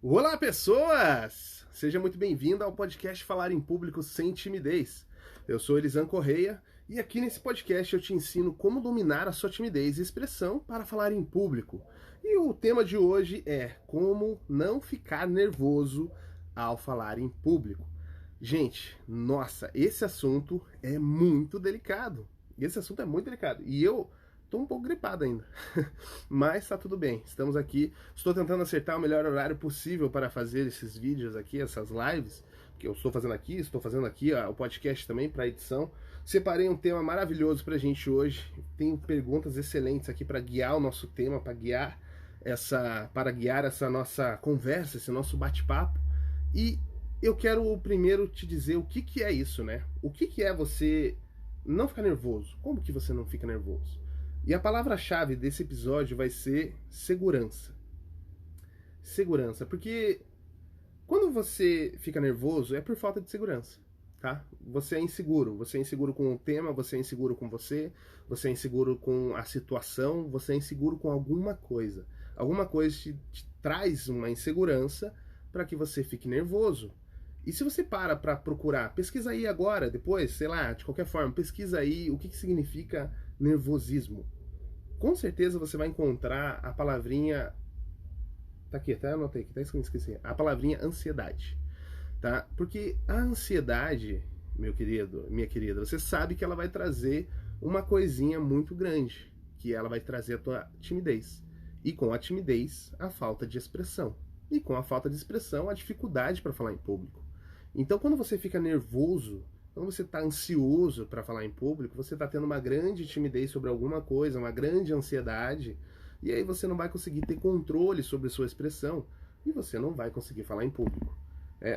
Olá, pessoas! Seja muito bem-vindo ao podcast Falar em Público Sem Timidez. Eu sou Elisan Correia e aqui nesse podcast eu te ensino como dominar a sua timidez e expressão para falar em público. E o tema de hoje é como não ficar nervoso ao falar em público. Gente, nossa, esse assunto é muito delicado. Esse assunto é muito delicado. E eu tô um pouco gripado ainda. Mas tá tudo bem. Estamos aqui. Estou tentando acertar o melhor horário possível para fazer esses vídeos aqui, essas lives. Que eu estou fazendo aqui ó, o podcast também para edição. Separei um tema maravilhoso pra gente hoje. Tenho perguntas excelentes aqui para guiar o nosso tema, para guiar essa nossa conversa, esse nosso bate-papo. E eu quero primeiro te dizer o que é isso, né? O que é você não ficar nervoso? Como que você não fica nervoso? E a palavra-chave desse episódio vai ser segurança. Segurança, porque quando você fica nervoso é por falta de segurança, tá? Você é inseguro com o tema, você é inseguro com você é inseguro com a situação, você é inseguro com alguma coisa. Alguma coisa te traz uma insegurança para que você fique nervoso. E se você para procurar, pesquisa aí agora, depois, sei lá, de qualquer forma, pesquisa aí o que significa nervosismo. Com certeza você vai encontrar a palavrinha. Tá aqui, até anotei aqui, tá esqueci. A palavrinha ansiedade. Tá? Porque a ansiedade, meu querido, minha querida, você sabe que ela vai trazer uma coisinha muito grande, que ela vai trazer a tua timidez. E com a timidez, a falta de expressão. E com a falta de expressão, a dificuldade para falar em público. Então, quando você fica nervoso, quando você está ansioso para falar em público, você está tendo uma grande timidez sobre alguma coisa, uma grande ansiedade, e aí você não vai conseguir ter controle sobre sua expressão e você não vai conseguir falar em público.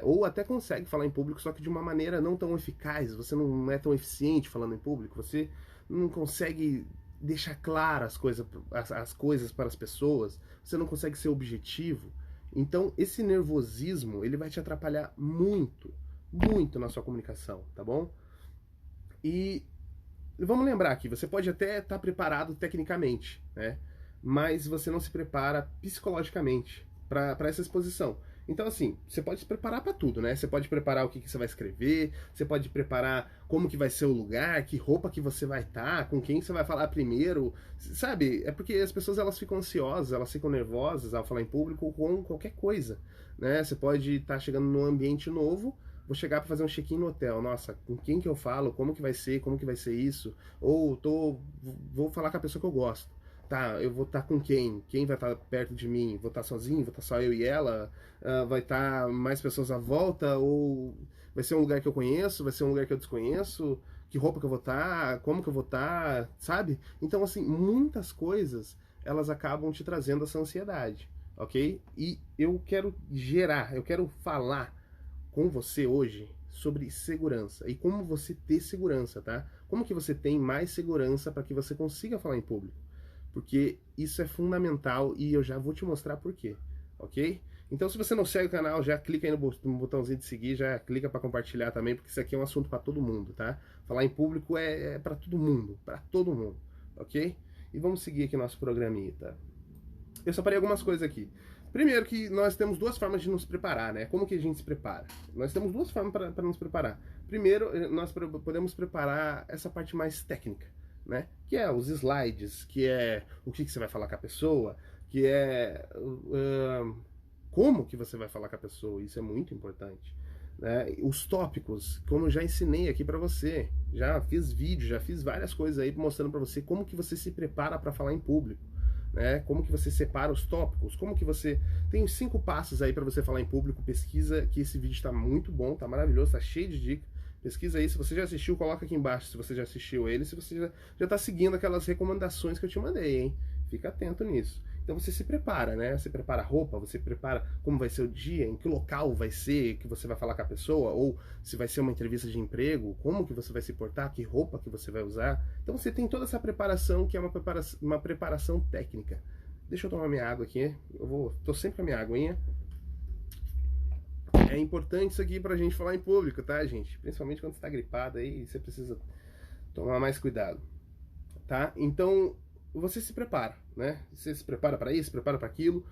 Ou até consegue falar em público, só que de uma maneira não tão eficaz, você não é tão eficiente falando em público, você não consegue deixar claras as coisas para as pessoas, você não consegue ser objetivo. Então, esse nervosismo, ele vai te atrapalhar muito, muito na sua comunicação, tá bom? E vamos lembrar aqui, você pode até estar preparado tecnicamente, né? Mas você não se prepara psicologicamente para essa exposição. Então, assim, você pode se preparar para tudo, né? Você pode preparar o que você vai escrever, você pode preparar como que vai ser o lugar, que roupa que você vai estar, com quem você vai falar primeiro, sabe? É porque as pessoas elas ficam ansiosas, elas ficam nervosas ao falar em público com qualquer coisa, né? Você pode estar chegando num ambiente novo, vou chegar para fazer um check-in no hotel, nossa, com quem que eu falo, como que vai ser isso, ou vou falar com a pessoa que eu gosto. Tá, eu vou estar com quem? Quem vai estar perto de mim? Vou estar sozinho? Vou estar só eu e ela? Vai estar mais pessoas à volta? Ou vai ser um lugar que eu conheço? Vai ser um lugar que eu desconheço? Que roupa que eu vou estar? Como que eu vou estar? Sabe? Então, assim, muitas coisas elas acabam te trazendo essa ansiedade, ok? E eu quero falar com você hoje sobre segurança e como você ter segurança, tá? Como que você tem mais segurança para que você consiga falar em público? Porque isso é fundamental e eu já vou te mostrar por quê, ok? Então, se você não segue o canal, já clica aí no botãozinho de seguir, já clica para compartilhar também, porque isso aqui é um assunto para todo mundo, tá? Falar em público é para todo mundo, ok? E vamos seguir aqui nosso programinha, tá? Eu separei algumas coisas aqui. Primeiro que nós temos duas formas de nos preparar, né? Como que a gente se prepara? Nós temos duas formas para nos preparar. Primeiro, nós podemos preparar essa parte mais técnica, né? Que é os slides, que é o que você vai falar com a pessoa, que é como que você vai falar com a pessoa, isso é muito importante. Né? Os tópicos, como eu já ensinei aqui para você, já fiz vídeo, já fiz várias coisas aí mostrando para você como que você se prepara para falar em público. Né? Como que você separa os tópicos, como que você tem os 5 passos aí para você falar em público. Pesquisa, que esse vídeo está muito bom, tá maravilhoso, tá cheio de dicas. Pesquisa aí, se você já assistiu, coloca aqui embaixo se você já assistiu ele, se você já tá seguindo aquelas recomendações que eu te mandei, hein? Fica atento nisso. Então você se prepara, né? Você prepara a roupa, você prepara como vai ser o dia, em que local vai ser que você vai falar com a pessoa, ou se vai ser uma entrevista de emprego, como que você vai se portar, que roupa que você vai usar. Então você tem toda essa preparação que é uma preparação técnica. Deixa eu tomar minha água aqui, tô sempre com a minha aguinha. É importante isso aqui pra gente falar em público, tá, gente? Principalmente quando você tá gripado aí, você precisa tomar mais cuidado, tá? Então, você se prepara, né? Você se prepara para isso, se prepara para aquilo.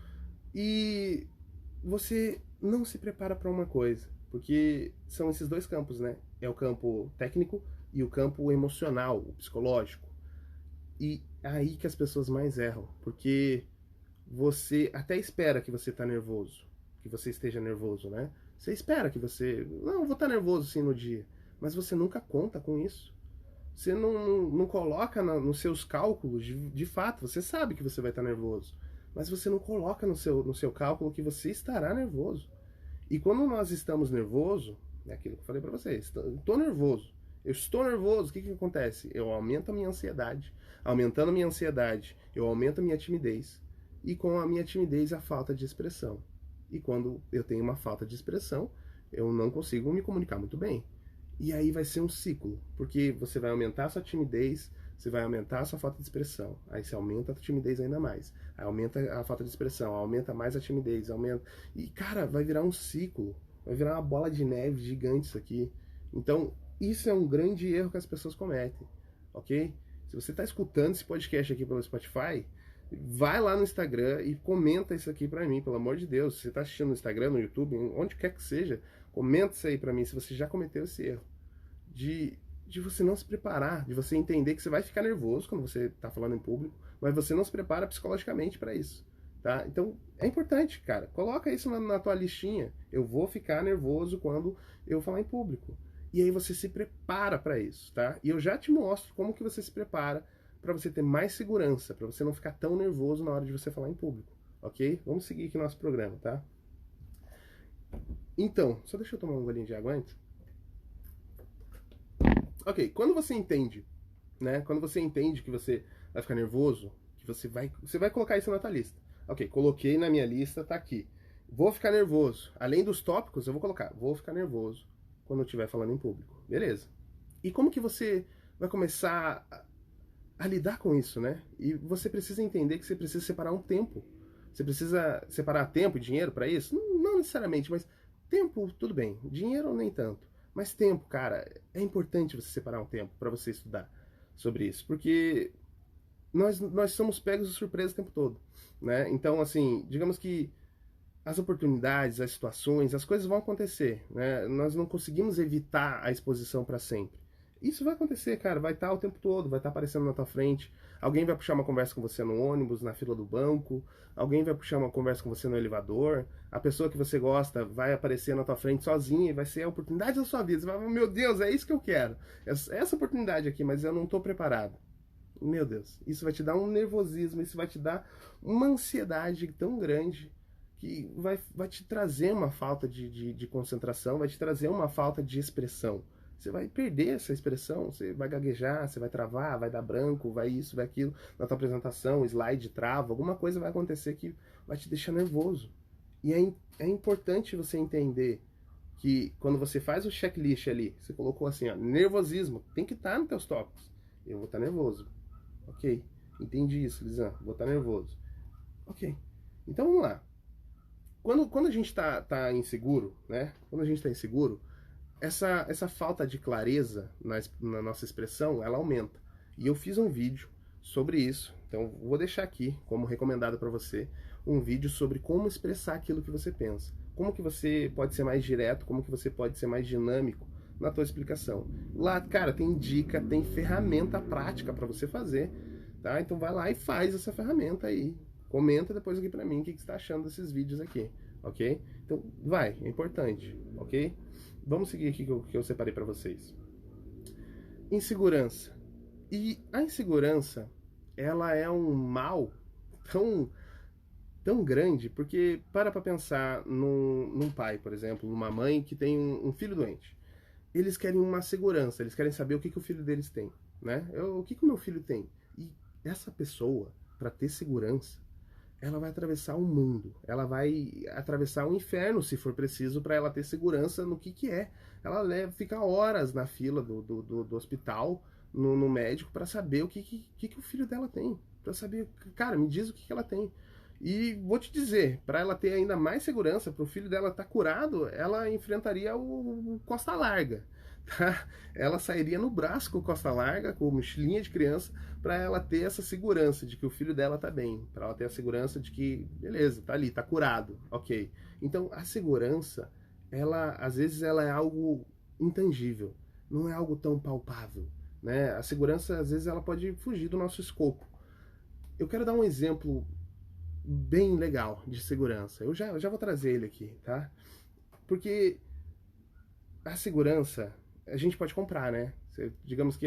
E você não se prepara para uma coisa, porque são esses dois campos, né? É o campo técnico e o campo emocional, o psicológico. E é aí que as pessoas mais erram, porque você até espera que você tá nervoso, que você esteja nervoso, né? Você espera que você, não, eu vou estar nervoso sim no dia, mas você nunca conta com isso. Você não coloca nos seus cálculos, de fato, você sabe que você vai estar nervoso, mas você não coloca no seu cálculo que você estará nervoso. E quando nós estamos nervosos, é aquilo que eu falei para vocês, estou nervoso, eu estou nervoso, o que acontece? Eu aumento a minha ansiedade, aumentando a minha ansiedade, eu aumento a minha timidez, e com a minha timidez a falta de expressão. E quando eu tenho uma falta de expressão, eu não consigo me comunicar muito bem. E aí vai ser um ciclo, porque você vai aumentar a sua timidez, você vai aumentar a sua falta de expressão. Aí você aumenta a timidez ainda mais. Aí aumenta a falta de expressão, aumenta mais a timidez, aumenta. E, cara, vai virar um ciclo. Vai virar uma bola de neve gigante isso aqui. Então, isso é um grande erro que as pessoas cometem, ok? Se você está escutando esse podcast aqui pelo Spotify, vai lá no Instagram e comenta isso aqui pra mim, pelo amor de Deus. Se você tá assistindo no Instagram, no YouTube, onde quer que seja, comenta isso aí pra mim se você já cometeu esse erro. De você não se preparar, de você entender que você vai ficar nervoso quando você tá falando em público, mas você não se prepara psicologicamente pra isso, tá? Então, é importante, cara. Coloca isso na tua listinha. Eu vou ficar nervoso quando eu falar em público. E aí você se prepara pra isso, tá? E eu já te mostro como que você se prepara para você ter mais segurança, para você não ficar tão nervoso na hora de você falar em público, ok? Vamos seguir aqui nosso programa, tá? Então, só deixa eu tomar um golinho de água antes. Ok, quando você entende, né? Quando você entende que você vai ficar nervoso, que você vai colocar isso na tua lista. Ok, coloquei na minha lista, tá aqui. Vou ficar nervoso. Além dos tópicos, eu vou colocar, vou ficar nervoso quando eu estiver falando em público. Beleza. E como que você vai começar a lidar com isso, né? E você precisa entender que você precisa separar um tempo. Você precisa separar tempo e dinheiro para isso? Não necessariamente, mas tempo, tudo bem. Dinheiro, nem tanto. Mas tempo, cara, é importante você separar um tempo para você estudar sobre isso. Porque nós somos pegos de surpresa o tempo todo, né? Então, assim, digamos que as oportunidades, as situações, as coisas vão acontecer, né? Nós não conseguimos evitar a exposição para sempre. Isso vai acontecer, cara, vai estar o tempo todo, vai estar aparecendo na tua frente. Alguém vai puxar uma conversa com você no ônibus, na fila do banco. Alguém vai puxar uma conversa com você no elevador. A pessoa que você gosta vai aparecer na tua frente sozinha e vai ser a oportunidade da sua vida. Você vai falar, meu Deus, é isso que eu quero. Essa oportunidade aqui, mas eu não estou preparado. Meu Deus, isso vai te dar um nervosismo, isso vai te dar uma ansiedade tão grande que vai te trazer uma falta de concentração, vai te trazer uma falta de expressão. Você vai perder essa expressão, você vai gaguejar, você vai travar, vai dar branco, vai isso, vai aquilo. Na tua apresentação, slide trava, alguma coisa vai acontecer que vai te deixar nervoso. E é importante você entender que quando você faz o checklist ali, você colocou assim, ó, nervosismo, tem que estar nos teus tópicos. Eu vou estar nervoso. Ok, entendi isso, Lisan, vou estar nervoso. Ok, então vamos lá. Quando a gente tá inseguro, né? Quando a gente tá inseguro, essa falta de clareza na nossa expressão, ela aumenta. E eu fiz um vídeo sobre isso, então vou deixar aqui como recomendado para você um vídeo sobre como expressar aquilo que você pensa. Como que você pode ser mais direto, como que você pode ser mais dinâmico na tua explicação. Lá, cara, tem dica, tem ferramenta prática para você fazer, tá? Então vai lá e faz essa ferramenta aí. Comenta depois aqui pra mim o que você tá achando desses vídeos aqui, ok? Então vai, é importante, ok? Vamos seguir aqui que eu separei para vocês. Insegurança. E a insegurança, ela é um mal tão grande, porque para pensar num pai, por exemplo, numa mãe que tem um filho doente. Eles querem uma segurança, eles querem saber o que o filho deles tem, né? O que o meu filho tem? E essa pessoa, para ter segurança, ela vai atravessar o mundo, ela vai atravessar o inferno, se for preciso, para ela ter segurança no que é. Ela fica horas na fila do hospital, no médico, para saber o que o filho dela tem. Para saber, cara, me diz o que ela tem. E vou te dizer, para ela ter ainda mais segurança, para o filho dela estar curado, ela enfrentaria o Costa Larga. tá? Ela sairia no braço com costa larga, com mochilinha de criança, para ela ter essa segurança de que o filho dela tá bem, para ela ter a segurança de que, beleza, tá ali, tá curado, ok. Então, a segurança, ela, às vezes, ela é algo intangível, não é algo tão palpável, né? A segurança, às vezes, ela pode fugir do nosso escopo. Eu quero dar um exemplo bem legal de segurança. Eu já vou trazer ele aqui, tá? Porque a segurança a gente pode comprar, né? Digamos que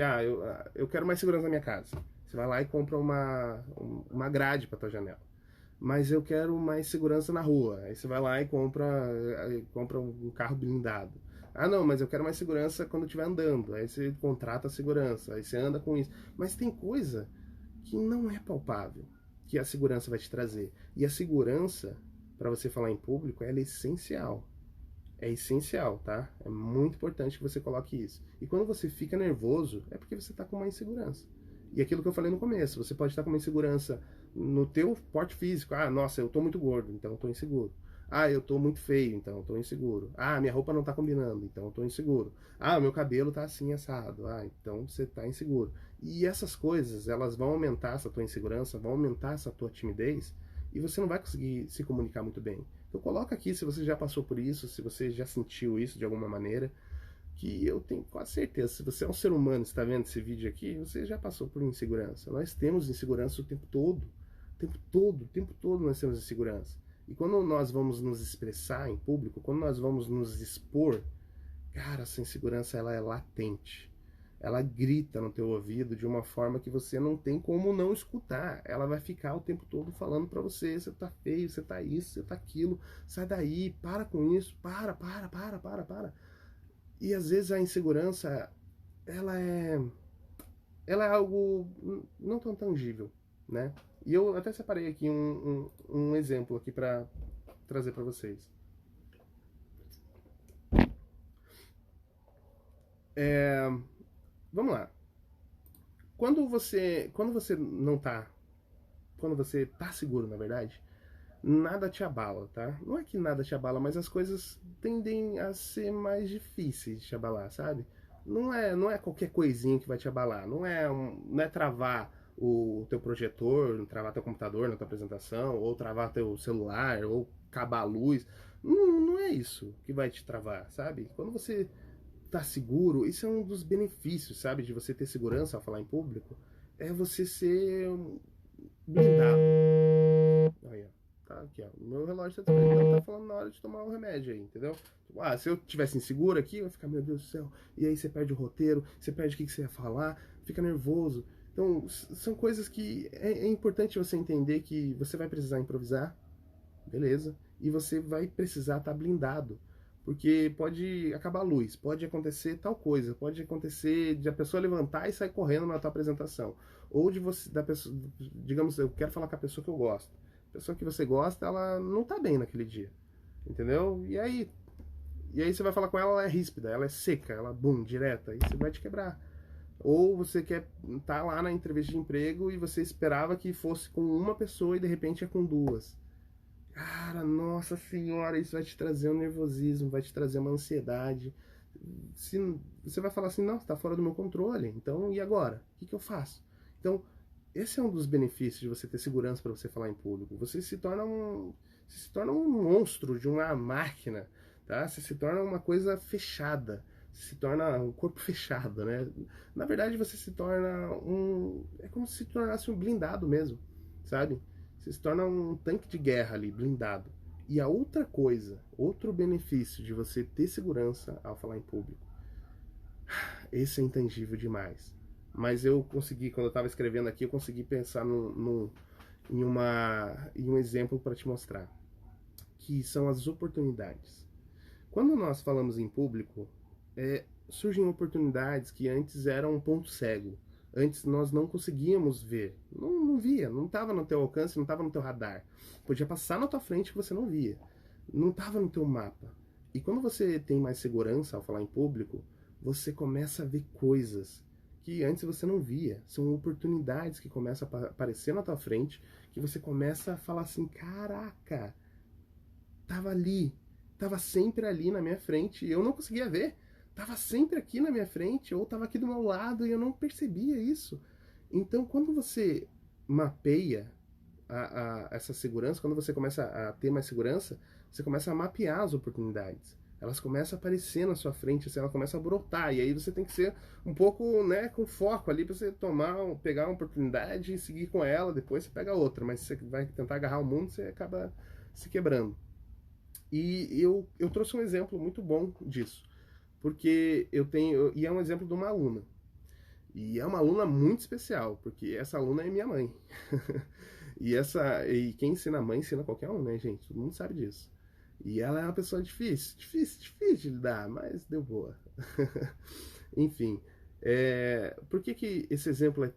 eu quero mais segurança na minha casa. Você vai lá e compra uma grade para tua janela. Mas eu quero mais segurança na rua. Aí você vai lá e compra um carro blindado. Ah, não, mas eu quero mais segurança quando eu estiver andando. Aí você contrata a segurança, aí você anda com isso. Mas tem coisa que não é palpável, que a segurança vai te trazer. E a segurança, para você falar em público, ela é essencial. É essencial, tá? É muito importante que você coloque isso. E quando você fica nervoso, é porque você está com uma insegurança. E aquilo que eu falei no começo, você pode estar com uma insegurança no teu porte físico. Ah, nossa, eu tô muito gordo, então eu tô inseguro. Ah, eu tô muito feio, então eu tô inseguro. Ah, minha roupa não tá combinando, então eu tô inseguro. Ah, meu cabelo tá assim assado. Ah, então você tá inseguro. E essas coisas, elas vão aumentar essa tua insegurança, vão aumentar essa tua timidez, e você não vai conseguir se comunicar muito bem. Então coloca aqui se você já passou por isso, se você já sentiu isso de alguma maneira, que eu tenho quase certeza, se você é um ser humano e está vendo esse vídeo aqui, você já passou por insegurança. Nós temos insegurança o tempo todo. O tempo todo, o tempo todo nós temos insegurança. E quando nós vamos nos expressar em público, quando nós vamos nos expor, cara, essa insegurança ela é latente. Ela grita no teu ouvido de uma forma que você não tem como não escutar. Ela vai ficar o tempo todo falando pra você: você tá feio, você tá isso, você tá aquilo, sai daí, para com isso, para. E às vezes a insegurança, ela é, ela é algo não tão tangível, né? E eu até separei aqui um exemplo aqui pra trazer pra vocês. Vamos lá. Quando você não tá, quando você tá seguro, na verdade, nada te abala, tá? Não é que nada te abala, mas as coisas tendem a ser mais difíceis de te abalar, sabe? Não é qualquer coisinha que vai te abalar, não é travar o teu projetor, travar teu computador na tua apresentação, ou travar teu celular, ou acabar a luz. Não é isso que vai te travar, sabe? Quando você tá seguro, isso é um dos benefícios, sabe, de você ter segurança ao falar em público, é você ser blindado. Aí, ó. Tá aqui, ó. O meu relógio tá despertando, tá falando na hora de tomar o remédio aí, entendeu? Ah, se eu tivesse inseguro aqui, eu ia ficar, meu Deus do céu. E aí você perde o roteiro, você perde o que você ia falar, fica nervoso. Então, são coisas que é importante você entender que você vai precisar improvisar, beleza? E você vai precisar estar blindado. Porque pode acabar a luz, pode acontecer tal coisa, pode acontecer de a pessoa levantar e sair correndo na tua apresentação. Ou de você, da pessoa, digamos, eu quero falar com a pessoa que eu gosto. A pessoa que você gosta, ela não tá bem naquele dia. Entendeu? E aí você vai falar com ela, ela é ríspida, ela é seca, ela bum, direta, e você vai te quebrar. Ou você quer estar lá na entrevista de emprego e você esperava que fosse com uma pessoa e de repente é com duas. Cara, nossa senhora, isso vai te trazer um nervosismo, vai te trazer uma ansiedade. Se, você vai falar assim, não, está fora do meu controle, então e agora? O que eu faço? Então, esse é um dos benefícios de você ter segurança para você falar em público. Você se torna um monstro de uma máquina, tá? Você se torna uma coisa fechada, você se torna um corpo fechado, né? Na verdade, você se torna é como se tornasse um blindado mesmo, sabe? Você se torna um tanque de guerra ali, blindado. E a outra coisa, outro benefício de você ter segurança ao falar em público, esse é intangível demais. Mas eu consegui, quando eu estava escrevendo aqui, eu consegui pensar em um exemplo para te mostrar, que são as oportunidades. Quando nós falamos em público, surgem oportunidades que antes eram um ponto cego. Antes nós não conseguíamos ver, não via, não estava no teu alcance, não estava no teu radar. Podia passar na tua frente que você não via, não estava no teu mapa. E quando você tem mais segurança ao falar em público, você começa a ver coisas que antes você não via. São oportunidades que começam a aparecer na tua frente, que você começa a falar assim, caraca, tava ali, tava sempre ali na minha frente e eu não conseguia ver. estava sempre aqui na minha frente ou estava aqui do meu lado e eu não percebia isso. Então, quando você mapeia essa segurança, quando você começa a ter mais segurança, você começa a mapear as oportunidades. Elas começam a aparecer na sua frente, assim, ela começa a brotar, e aí você tem que ser um pouco, né, com foco ali para você pegar uma oportunidade e seguir com ela, depois você pega outra, mas você vai tentar agarrar o mundo, você acaba se quebrando. E eu trouxe um exemplo muito bom disso, porque e é um exemplo de uma aluna. E é uma aluna muito especial, porque essa aluna é minha mãe. E quem ensina a mãe ensina qualquer um, né, gente? Todo mundo sabe disso. E ela é uma pessoa difícil de lidar, mas deu boa. Enfim, por que esse exemplo é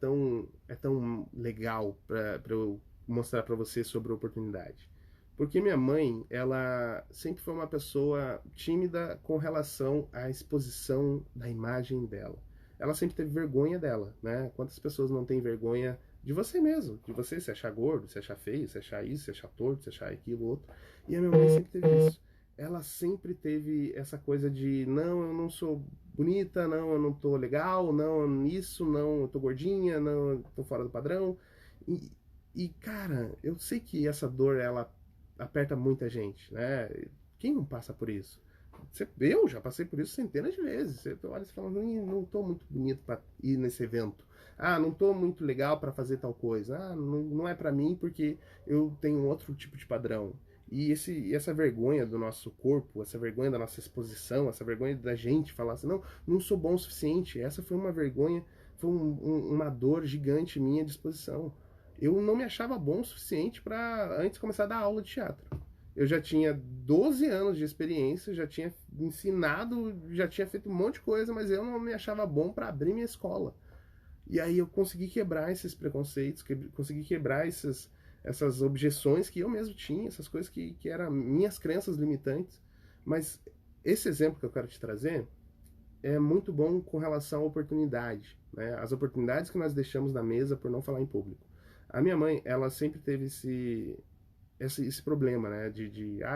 tão legal para eu mostrar para você sobre a oportunidade? Porque minha mãe, ela sempre foi uma pessoa tímida com relação à exposição da imagem dela. Ela sempre teve vergonha dela, né? Quantas pessoas não têm vergonha de você mesmo, de você se achar gordo, se achar feio, se achar isso, se achar torto, se achar aquilo, outro. E a minha mãe sempre teve isso. Ela sempre teve essa coisa de não, eu não sou bonita, não, eu não tô legal, não, isso, não, eu tô gordinha, não, eu tô fora do padrão. Cara, eu sei que essa dor, ela aperta muita gente, né? Quem não passa por isso? Eu já passei por isso centenas de vezes. Você olha e fala, não tô muito bonito para ir nesse evento. Ah, não tô muito legal para fazer tal coisa. Ah, não é para mim porque eu tenho outro tipo de padrão. E essa vergonha do nosso corpo, essa vergonha da nossa exposição, essa vergonha da gente falar assim, não sou bom o suficiente. Essa foi uma vergonha, foi uma dor gigante minha de exposição. Eu não me achava bom o suficiente para antes começar a dar aula de teatro. Eu já tinha 12 anos de experiência, já tinha ensinado, já tinha feito um monte de coisa, mas eu não me achava bom para abrir minha escola. E aí eu consegui quebrar esses preconceitos, consegui quebrar essas objeções que eu mesmo tinha, essas coisas que eram minhas crenças limitantes. Mas esse exemplo que eu quero te trazer é muito bom com relação à oportunidade, né? As oportunidades que nós deixamos na mesa por não falar em público. A minha mãe, ela sempre teve esse problema, né?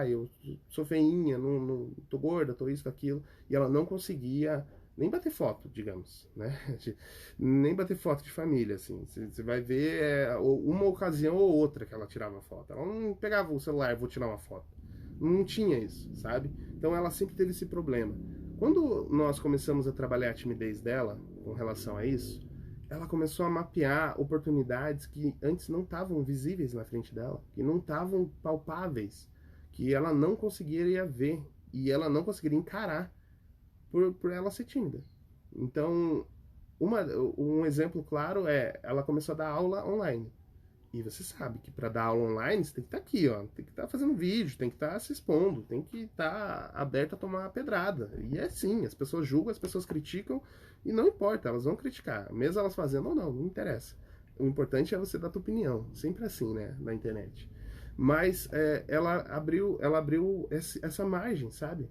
Eu sou feinha, não tô gorda, tô isso, tô aquilo. E ela não conseguia nem bater foto, digamos, né? Nem bater foto de família, assim. Você vai ver uma ocasião ou outra que ela tirava foto. Ela não pegava o celular, vou tirar uma foto. Não tinha isso, sabe? Então ela sempre teve esse problema. Quando nós começamos a trabalhar a timidez dela com relação a isso, ela começou a mapear oportunidades que antes não estavam visíveis na frente dela, que não estavam palpáveis, que ela não conseguiria ver e ela não conseguiria encarar por ela ser tímida. Então, um exemplo claro ela começou a dar aula online. E você sabe que para dar aula online você tem que estar aqui, ó, tem que estar fazendo vídeo, tem que estar se expondo, tem que estar aberto a tomar uma pedrada. E é assim, as pessoas julgam, as pessoas criticam e não importa, elas vão criticar, mesmo elas fazendo ou não interessa. O importante é você dar a tua opinião, sempre assim, né, na internet. Mas ela abriu essa margem, sabe?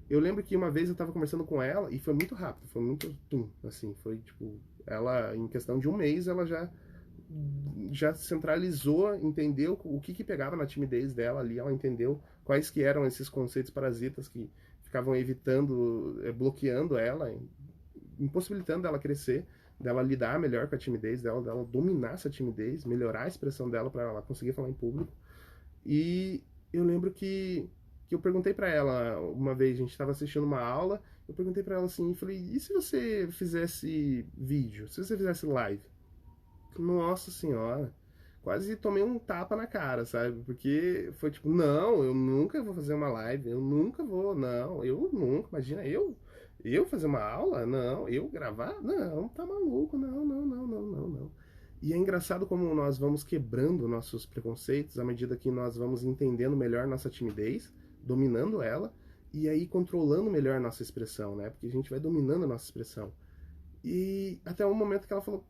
Eu lembro que uma vez eu tava conversando com ela e foi muito rápido, foi muito assim, foi tipo, ela em questão de um mês ela já centralizou, entendeu o que pegava na timidez dela ali, ela entendeu quais que eram esses conceitos parasitas que ficavam evitando, bloqueando ela, impossibilitando ela crescer, dela lidar melhor com a timidez dela dominar essa timidez, melhorar a expressão dela para ela conseguir falar em público. E eu lembro que eu perguntei para ela uma vez, a gente estava assistindo uma aula, eu perguntei para ela assim, falei, e se você fizesse vídeo, se você fizesse live? Nossa senhora, quase tomei um tapa na cara, sabe? Porque foi tipo, não, eu nunca vou fazer uma live, eu nunca vou, não, eu nunca, imagina, eu fazer uma aula? Não, eu gravar? Não, tá maluco, não. E é engraçado como nós vamos quebrando nossos preconceitos à medida que nós vamos entendendo melhor nossa timidez, dominando ela, e aí controlando melhor nossa expressão, né? Porque a gente vai dominando a nossa expressão. E até o momento que ela falou,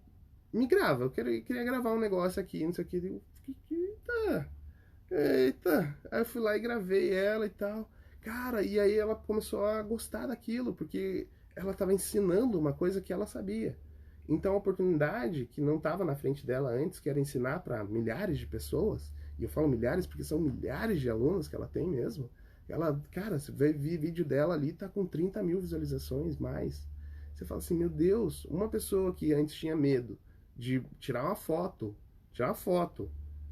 me grava, eu queria gravar um negócio aqui, não sei o que. Eu fiquei, eita. Aí eu fui lá e gravei ela e tal. Cara, e aí ela começou a gostar daquilo, porque ela estava ensinando uma coisa que ela sabia. Então a oportunidade que não estava na frente dela antes, que era ensinar para milhares de pessoas, e eu falo milhares porque são milhares de alunos que ela tem mesmo, Ela, cara, você vai ver vídeo dela ali, tá com 30 mil visualizações, mais. Você fala assim, meu Deus, uma pessoa que antes tinha medo de tirar uma foto,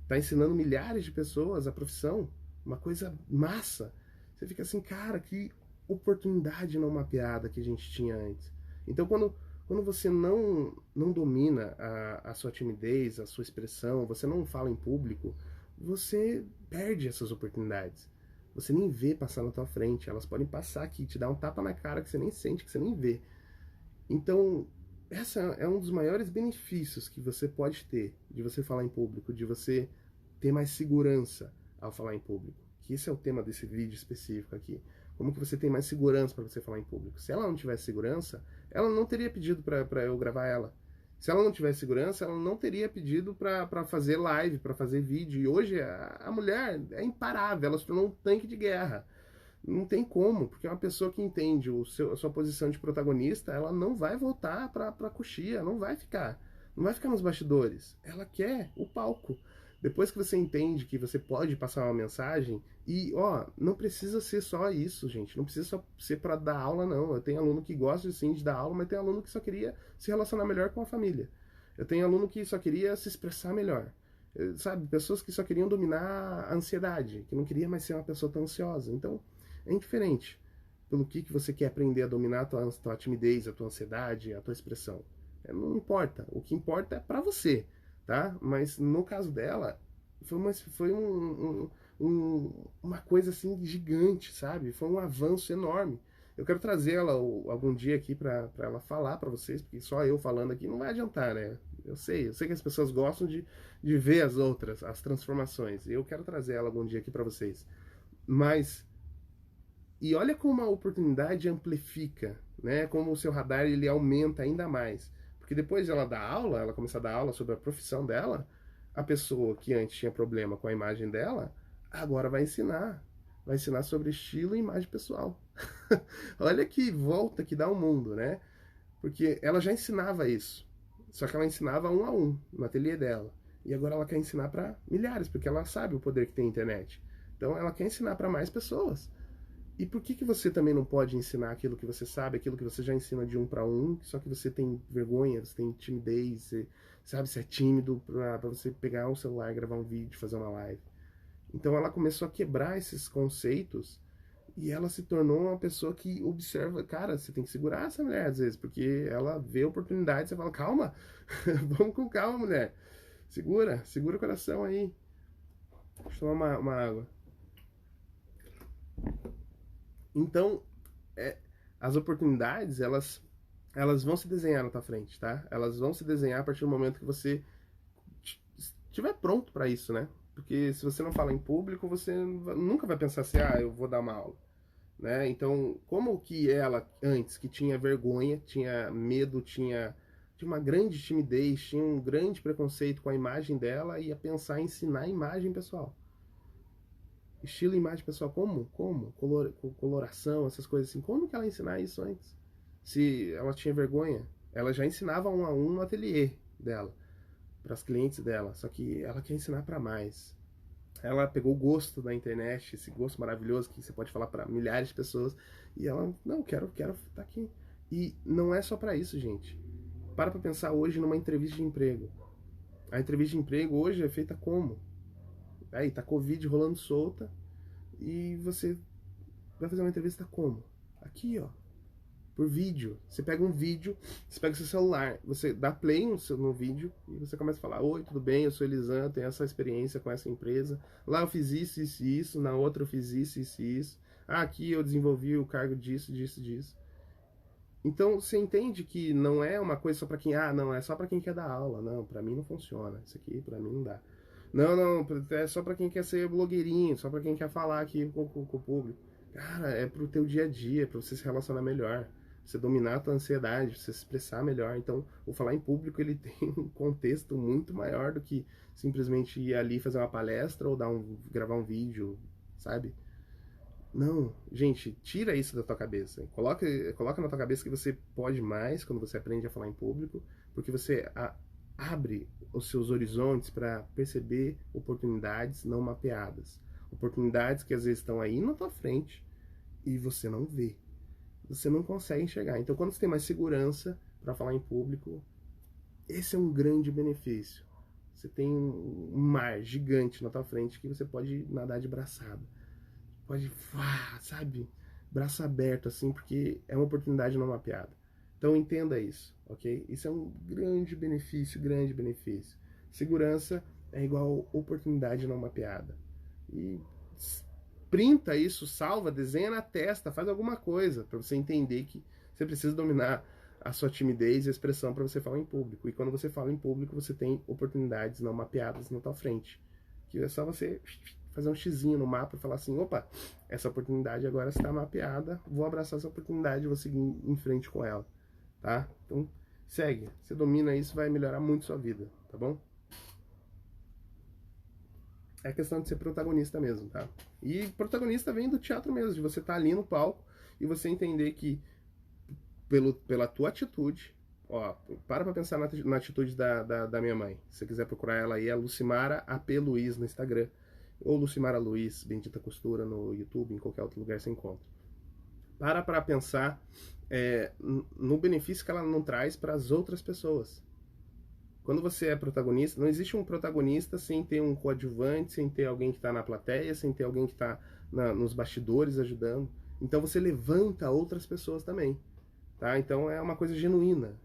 tá ensinando milhares de pessoas a profissão, uma coisa massa. Você fica assim, cara, que oportunidade não mapeada que a gente tinha antes. Então, quando você não domina a sua timidez, a sua expressão, você não fala em público, você perde essas oportunidades. Você nem vê passar na tua frente. Elas podem passar aqui, te dar um tapa na cara que você nem sente, que você nem vê. Então, essa é um dos maiores benefícios que você pode ter de você falar em público, de você ter mais segurança ao falar em público. Que esse é o tema desse vídeo específico aqui. Como que você tem mais segurança para você falar em público? Se ela não tivesse segurança, ela não teria pedido para eu gravar ela. Se ela não tivesse segurança, ela não teria pedido para fazer live, para fazer vídeo. E hoje a mulher é imparável, ela se tornou um tanque de guerra. Não tem como, porque é uma pessoa que entende a sua posição de protagonista, ela não vai voltar pra coxia, não vai ficar. Não vai ficar nos bastidores. Ela quer o palco. Depois que você entende que você pode passar uma mensagem, e ó, não precisa ser só isso, gente. Não precisa só ser para dar aula, não. Eu tenho aluno que gosta sim de dar aula, mas tem aluno que só queria se relacionar melhor com a família. Eu tenho aluno que só queria se expressar melhor. Sabe, pessoas que só queriam dominar a ansiedade, que não queria mais ser uma pessoa tão ansiosa. Então, é indiferente pelo que você quer aprender a dominar a tua timidez, a tua ansiedade, a tua expressão. Não importa. O que importa é pra você, tá? Mas no caso dela, foi uma coisa assim gigante, sabe? Foi um avanço enorme. Eu quero trazer ela algum dia aqui pra ela falar pra vocês, porque só eu falando aqui não vai adiantar, né? Eu sei que as pessoas gostam de ver as outras, as transformações. Eu quero trazer ela algum dia aqui pra vocês. Mas e olha como a oportunidade amplifica, né? Como o seu radar ele aumenta ainda mais. Porque depois de ela dar aula, ela começar a dar aula sobre a profissão dela, a pessoa que antes tinha problema com a imagem dela, agora vai ensinar. Vai ensinar sobre estilo e imagem pessoal. Olha que volta que dá o mundo, né? Porque ela já ensinava isso. Só que ela ensinava um a um no ateliê dela. E agora ela quer ensinar para milhares, porque ela sabe o poder que tem a internet. Então ela quer ensinar para mais pessoas. E por que você também não pode ensinar aquilo que você sabe, aquilo que você já ensina de um para um, só que você tem vergonha, você tem timidez, você, sabe, você é tímido para você pegar um celular, gravar um vídeo, fazer uma live. Então ela começou a quebrar esses conceitos e ela se tornou uma pessoa que observa, cara, você tem que segurar essa mulher às vezes, porque ela vê oportunidade, você fala, calma, vamos com calma, mulher. Segura o coração aí. Deixa eu tomar uma água. Então, as oportunidades, elas vão se desenhar na tua frente, tá? Elas vão se desenhar a partir do momento que você estiver pronto para isso, né? Porque se você não fala em público, você nunca vai pensar assim, eu vou dar uma aula, né? Então, como que ela, antes, que tinha vergonha, tinha medo, tinha uma grande timidez, tinha um grande preconceito com a imagem dela, ia pensar em ensinar a imagem pessoal. Estilo e imagem pessoal, como? Coloração, essas coisas assim. Como que ela ia ensinar isso antes? Se ela tinha vergonha, ela já ensinava um a um no ateliê dela, para as clientes dela. Só que ela quer ensinar para mais. Ela pegou o gosto da internet, esse gosto maravilhoso que você pode falar para milhares de pessoas. E ela, não, quero estar aqui. E não é só para isso, gente. Para pensar hoje numa entrevista de emprego. A entrevista de emprego hoje é feita como? Aí tá Covid rolando solta e você vai fazer uma entrevista como? Aqui, ó, por vídeo. Você pega um vídeo, você pega o seu celular, você dá play no vídeo e você começa a falar: oi, tudo bem? Eu sou Elisan, eu tenho essa experiência com essa empresa. Lá eu fiz isso, isso e isso. Na outra eu fiz isso, isso e isso. Aqui eu desenvolvi o cargo disso, disso, disso. Então você entende que não é uma coisa só para quem, não, é só para quem quer dar aula. Não, para mim não funciona. Isso aqui para mim não dá. Não, é só pra quem quer ser blogueirinho, só pra quem quer falar aqui com o público. Cara, é pro teu dia a dia, pra você se relacionar melhor, você dominar a tua ansiedade, você se expressar melhor. Então, o falar em público, ele tem um contexto muito maior do que simplesmente ir ali fazer uma palestra ou gravar um vídeo, sabe? Não, gente, tira isso da tua cabeça. Coloca na tua cabeça que você pode mais quando você aprende a falar em público, porque você abre os seus horizontes para perceber oportunidades não mapeadas. Oportunidades que às vezes estão aí na tua frente e você não vê. Você não consegue enxergar. Então, quando você tem mais segurança para falar em público, esse é um grande benefício. Você tem um mar gigante na tua frente que você pode nadar de braçada. Pode, sabe, braço aberto assim, porque é uma oportunidade não mapeada. Então entenda isso, ok? Isso é um grande benefício, grande benefício. Segurança é igual oportunidade não mapeada. E printa isso, salva, desenha na testa, faz alguma coisa para você entender que você precisa dominar a sua timidez e a expressão para você falar em público. E quando você fala em público, você tem oportunidades não mapeadas na tua frente. Que é só você fazer um xizinho no mapa e falar assim, opa, essa oportunidade agora está mapeada, vou abraçar essa oportunidade e vou seguir em frente com ela, tá? Então, segue. Você domina isso, vai melhorar muito sua vida, tá bom? É questão de ser protagonista mesmo, tá? E protagonista vem do teatro mesmo, de você estar ali no palco e você entender que pela tua atitude, ó, para pensar na atitude da minha mãe. Se você quiser procurar ela aí, é Lucimara AP Luiz no Instagram. Ou Lucimara Luiz, Bendita Costura no YouTube, em qualquer outro lugar você encontra. Para pensar no benefício que ela não traz para as outras pessoas. Quando você é protagonista, não existe um protagonista sem ter um coadjuvante, sem ter alguém que está na plateia, sem ter alguém que está nos bastidores ajudando. Então você levanta outras pessoas também. Tá? Então é uma coisa genuína.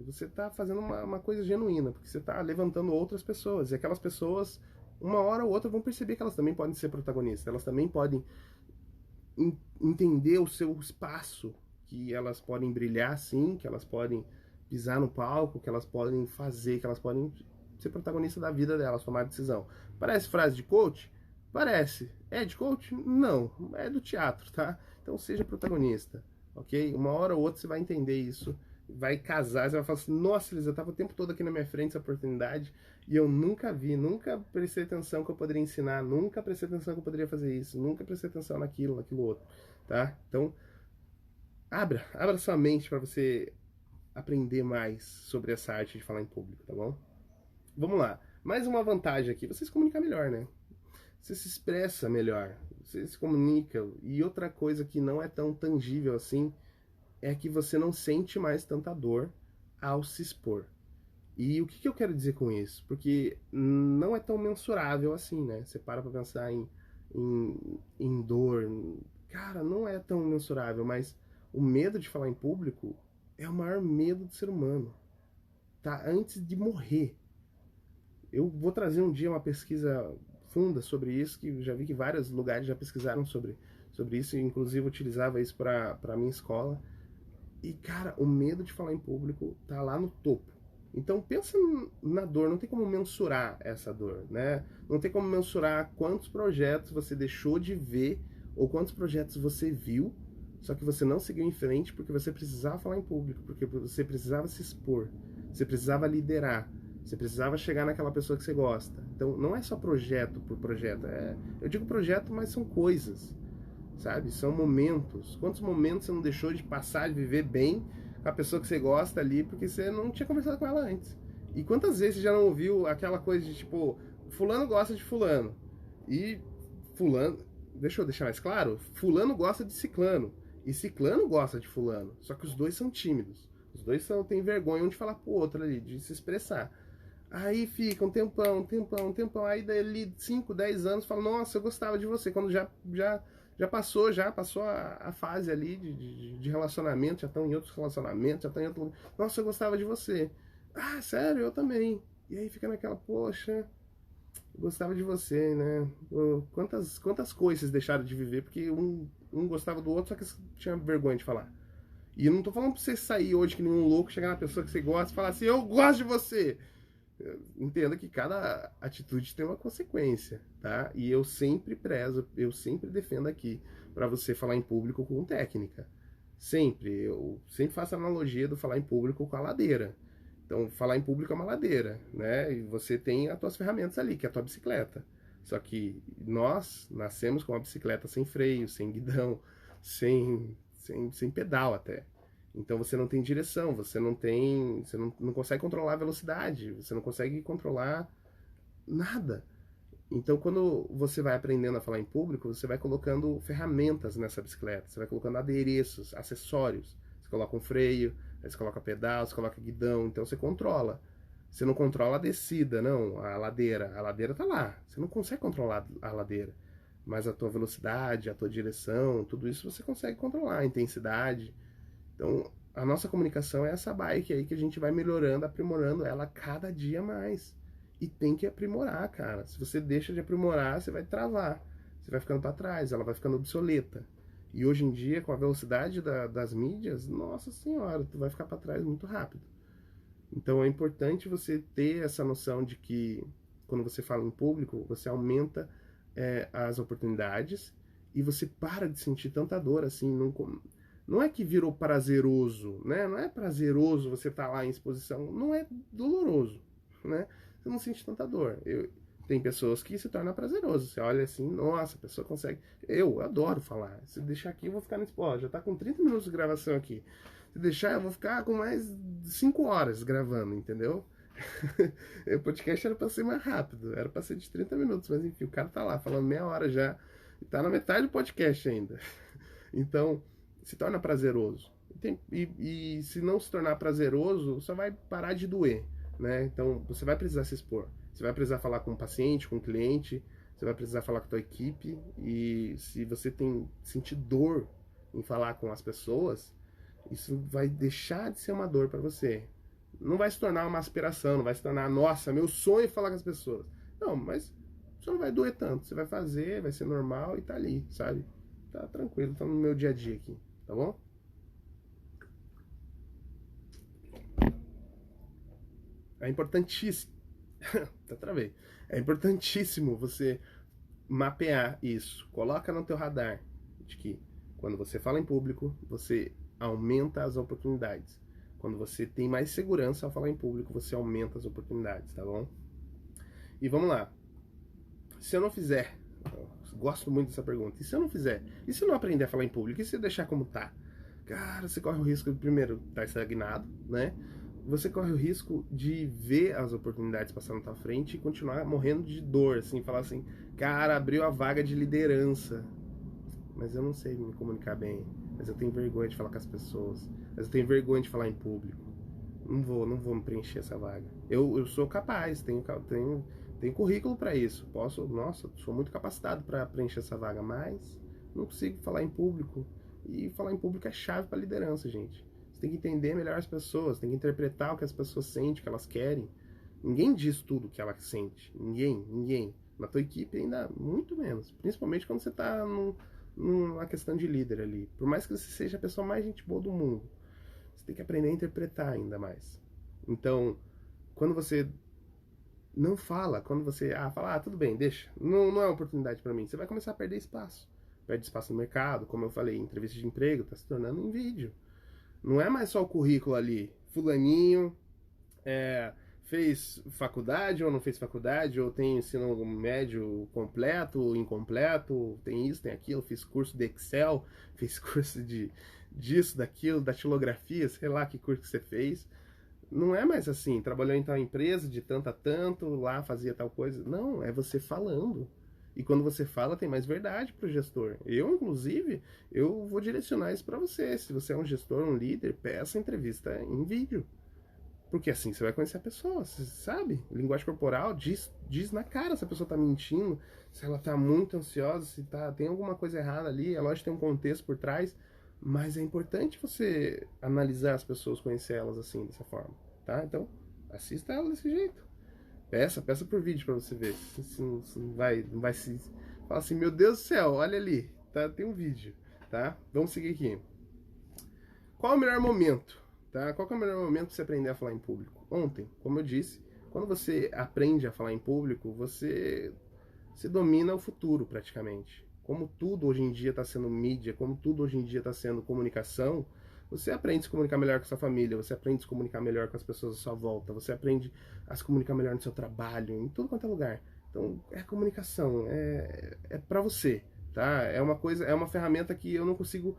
Você está fazendo uma coisa genuína, porque você está levantando outras pessoas. E aquelas pessoas, uma hora ou outra, vão perceber que elas também podem ser protagonistas. Elas também podem entender o seu espaço, que elas podem brilhar sim, que elas podem pisar no palco, que elas podem fazer, que elas podem ser protagonistas da vida delas, tomar decisão. Parece frase de coach? Parece. É de coach? Não. É do teatro, tá? Então seja protagonista. Ok? Uma hora ou outra você vai entender isso, vai casar, você vai falar assim, nossa, Elisa, eu tava o tempo todo aqui na minha frente essa oportunidade e eu nunca vi, nunca prestei atenção que eu poderia ensinar, nunca prestei atenção que eu poderia fazer isso, nunca prestei atenção naquilo outro, tá? Então, abra sua mente para você aprender mais sobre essa arte de falar em público, tá bom? Vamos lá. Mais uma vantagem aqui, você se comunica melhor, né? Você se expressa melhor, você se comunica. E outra coisa que não é tão tangível assim é que você não sente mais tanta dor ao se expor. E o que eu quero dizer com isso? Porque não é tão mensurável assim, né? Você para pra pensar em dor. Cara, não é tão mensurável, mas o medo de falar em público é o maior medo do ser humano. Tá? Antes de morrer. Eu vou trazer um dia uma pesquisa funda sobre isso, que já vi que vários lugares já pesquisaram sobre isso, e inclusive utilizava isso para a minha escola. E, cara, o medo de falar em público tá lá no topo. Então, pensa na dor, não tem como mensurar essa dor, né? Não tem como mensurar quantos projetos você deixou de ver ou quantos projetos você viu, só que você não seguiu em frente porque você precisava falar em público, porque você precisava se expor, você precisava liderar, você precisava chegar naquela pessoa que você gosta. Então, não é só projeto por projeto. Eu digo projeto, mas são coisas, sabe? São momentos. Quantos momentos você não deixou de passar, de viver bem com a pessoa que você gosta ali, porque você não tinha conversado com ela antes? E quantas vezes você já não ouviu aquela coisa de tipo, fulano gosta de fulano, e fulano, deixa eu deixar mais claro, fulano gosta de ciclano, e ciclano gosta de fulano, só que os dois são tímidos. Os dois têm vergonha de falar pro outro ali, de se expressar. Aí fica um tempão, aí dali 5, 10 anos fala, nossa, eu gostava de você, quando já passou a fase ali de relacionamento, já estão em outros relacionamentos, já estão em outro... Nossa, eu gostava de você. Ah, sério, eu também. E aí fica naquela, poxa, eu gostava de você, né? Quantas coisas deixaram de viver porque um gostava do outro, só que tinha vergonha de falar. E eu não tô falando pra você sair hoje que nem um louco, chegar na pessoa que você gosta e falar assim, eu gosto de você. Entenda que cada atitude tem uma consequência, tá? E eu sempre prezo, eu sempre defendo aqui para você falar em público com técnica. Sempre. Eu sempre faço a analogia do falar em público com a ladeira. Então, falar em público é uma ladeira, né? E você tem as tuas ferramentas ali, que é a tua bicicleta. Só que nós nascemos com uma bicicleta sem freio, sem guidão, sem pedal até. Então você não tem direção, você não consegue controlar a velocidade, você não consegue controlar nada. Então, quando você vai aprendendo a falar em público, você vai colocando ferramentas nessa bicicleta, você vai colocando adereços, acessórios. Você coloca um freio, aí você coloca pedal, você coloca guidão, então você controla. Você não controla a descida, não, a ladeira. A ladeira tá lá, você não consegue controlar a ladeira. Mas a tua velocidade, a tua direção, tudo isso você consegue controlar, a intensidade. Então, a nossa comunicação é essa bike aí que a gente vai melhorando, aprimorando ela cada dia mais. E tem que aprimorar, cara. Se você deixa de aprimorar, você vai travar. Você vai ficando para trás, ela vai ficando obsoleta. E hoje em dia, com a velocidade das mídias, nossa senhora, tu vai ficar para trás muito rápido. Então é importante você ter essa noção de que quando você fala em público, você aumenta as oportunidades e você para de sentir tanta dor assim. Não é que virou prazeroso, né? Não é prazeroso você estar lá em exposição, não é doloroso, né? Você não sente tanta dor. Tem pessoas que se torna prazeroso. Você olha assim, nossa, a pessoa consegue. Eu adoro falar. Se deixar aqui, eu vou ficar nesse. Ó, já tá com 30 minutos de gravação aqui. Se deixar, eu vou ficar com mais 5 horas gravando, entendeu? O podcast era pra ser mais rápido, era pra ser de 30 minutos, mas enfim, o cara tá lá falando meia hora já, e tá na metade do podcast ainda. Então, se torna prazeroso. E se não se tornar prazeroso, só vai parar de doer, né? Então, você vai precisar se expor. Você vai precisar falar com o paciente, com o cliente, você vai precisar falar com a tua equipe, e se você sentir dor em falar com as pessoas, isso vai deixar de ser uma dor para você. Não vai se tornar uma aspiração, não vai se tornar, nossa, meu sonho é falar com as pessoas. Não, mas você não vai doer tanto. Você vai fazer, vai ser normal e tá ali, sabe? Tá tranquilo, tá no meu dia a dia aqui, tá bom? É importantíssimo. Tá travei. É importantíssimo você mapear isso. Coloca no teu radar de que quando você fala em público, você aumenta as oportunidades. Quando você tem mais segurança ao falar em público, você aumenta as oportunidades, tá bom? E vamos lá. Se eu não fizer, eu gosto muito dessa pergunta, e se eu não fizer? E se eu não aprender a falar em público? E se eu deixar como tá? Cara, você corre o risco de, primeiro, estar estagnado, né? Você corre o risco de ver as oportunidades passar na tua frente e continuar morrendo de dor, assim, falar assim, cara, abriu a vaga de liderança, mas eu não sei me comunicar bem, mas eu tenho vergonha de falar com as pessoas, mas eu tenho vergonha de falar em público. Não vou me preencher essa vaga. Eu sou capaz, tenho currículo para isso. Nossa, sou muito capacitado para preencher essa vaga, mas não consigo falar em público. E falar em público é chave para liderança, gente. Você tem que entender melhor as pessoas, tem que interpretar o que as pessoas sentem, o que elas querem. Ninguém diz tudo o que ela sente. Ninguém. Na tua equipe ainda muito menos. Principalmente quando você está numa questão de líder ali. Por mais que você seja a pessoa mais gente boa do mundo, você tem que aprender a interpretar ainda mais. Então, quando você não fala, quando você fala, tudo bem, deixa, não é uma oportunidade para mim, você vai começar a perder espaço. Perde espaço no mercado, como eu falei, entrevista de emprego, está se tornando um vídeo. Não é mais só o currículo ali, fulaninho fez faculdade ou não fez faculdade, ou tem ensino médio completo ou incompleto, tem isso, tem aquilo, fiz curso de Excel, fiz curso disso, daquilo, datilografia, sei lá que curso que você fez. Não é mais assim, trabalhou em tal empresa de tanto a tanto, lá fazia tal coisa. Não, é você falando. E quando você fala, tem mais verdade para o gestor. Inclusive, eu vou direcionar isso para você. Se você é um gestor, um líder, peça entrevista em vídeo. Porque assim você vai conhecer a pessoa, você sabe? Linguagem corporal diz na cara se a pessoa tá mentindo, se ela tá muito ansiosa, se tem alguma coisa errada ali. É lógico que tem um contexto por trás, mas é importante você analisar as pessoas, conhecer elas assim, dessa forma, tá? Então, assista ela desse jeito. Peça por vídeo pra você ver. Se não vai se... Fala assim, meu Deus do céu, olha ali, tá? Tem um vídeo, tá? Vamos seguir aqui. Qual é o melhor momento? Tá? Qual é o melhor momento para você aprender a falar em público? Ontem, como eu disse, quando você aprende a falar em público, você domina o futuro praticamente. Como tudo hoje em dia está sendo mídia, como tudo hoje em dia está sendo comunicação, você aprende a se comunicar melhor com a sua família, você aprende a se comunicar melhor com as pessoas à sua volta, você aprende a se comunicar melhor no seu trabalho, em tudo quanto é lugar. Então, é comunicação, é para você, tá? É uma ferramenta que eu não consigo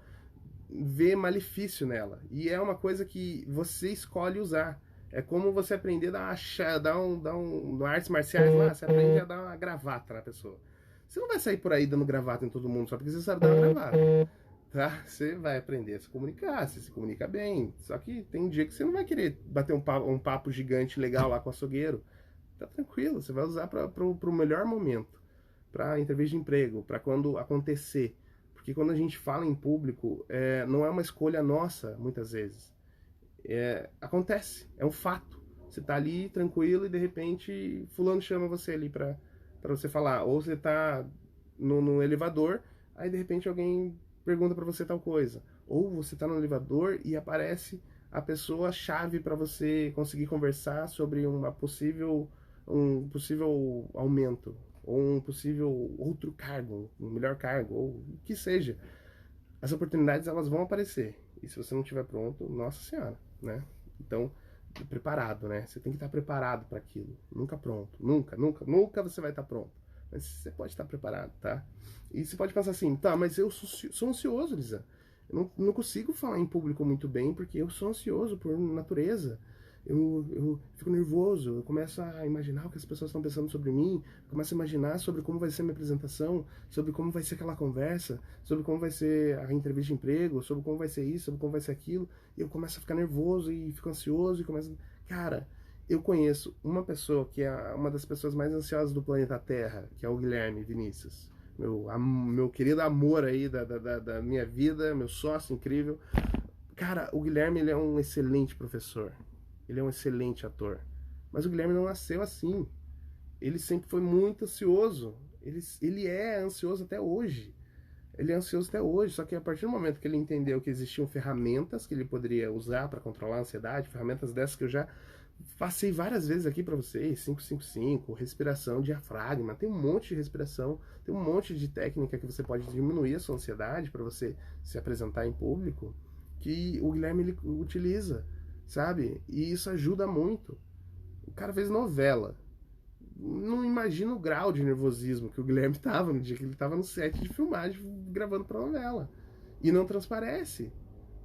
ver malefício nela. E é uma coisa que você escolhe usar. É como você aprender a no artes marciais lá, você aprende a dar uma gravata na pessoa. Você não vai sair por aí dando gravata em todo mundo só porque você sabe dar uma gravata. Tá? Você vai aprender a se comunicar, você se comunica bem. Só que tem um dia que você não vai querer bater um papo gigante legal lá com o açougueiro. Tá tranquilo, você vai usar para o melhor momento, para entrevista de emprego, para quando acontecer. Porque quando a gente fala em público, não é uma escolha nossa, muitas vezes. Acontece, é um fato. Você tá ali tranquilo e de repente fulano chama você ali para você falar. Ou você tá no elevador, aí de repente alguém pergunta para você tal coisa. Ou você tá no elevador e aparece a pessoa chave para você conseguir conversar sobre um possível aumento, ou um possível outro cargo, um melhor cargo, ou o que seja. As oportunidades elas vão aparecer. E se você não estiver pronto, nossa senhora, né? Então, preparado, né? Você tem que estar preparado para aquilo. Nunca pronto. Nunca, nunca, nunca você vai estar pronto. Mas você pode estar preparado, tá? E você pode pensar assim, tá, mas eu sou ansioso, Lisa. Eu não consigo falar em público muito bem porque eu sou ansioso por natureza. Eu fico nervoso, eu começo a imaginar o que as pessoas estão pensando sobre mim, começo a imaginar sobre como vai ser a minha apresentação, sobre como vai ser aquela conversa, sobre como vai ser a entrevista de emprego, sobre como vai ser isso, sobre como vai ser aquilo, e eu começo a ficar nervoso e fico ansioso e começo... Cara, eu conheço uma pessoa que é uma das pessoas mais ansiosas do planeta Terra, que é o Guilherme Vinícius. Meu querido amor aí da minha vida, meu sócio incrível. Cara, o Guilherme ele é um excelente professor. Ele é um excelente ator. Mas o Guilherme não nasceu assim. Ele sempre foi muito ansioso. Ele é ansioso até hoje. Ele é ansioso até hoje. Só que a partir do momento que ele entendeu que existiam ferramentas que ele poderia usar para controlar a ansiedade, ferramentas dessas que eu já passei várias vezes aqui para vocês, 555, respiração, diafragma, tem um monte de respiração, tem um monte de técnica que você pode diminuir a sua ansiedade para você se apresentar em público, que o Guilherme ele utiliza, sabe? E isso ajuda muito. O cara fez novela. Não imagina o grau de nervosismo que o Guilherme tava no dia que ele tava no set de filmagem gravando pra novela. E não transparece.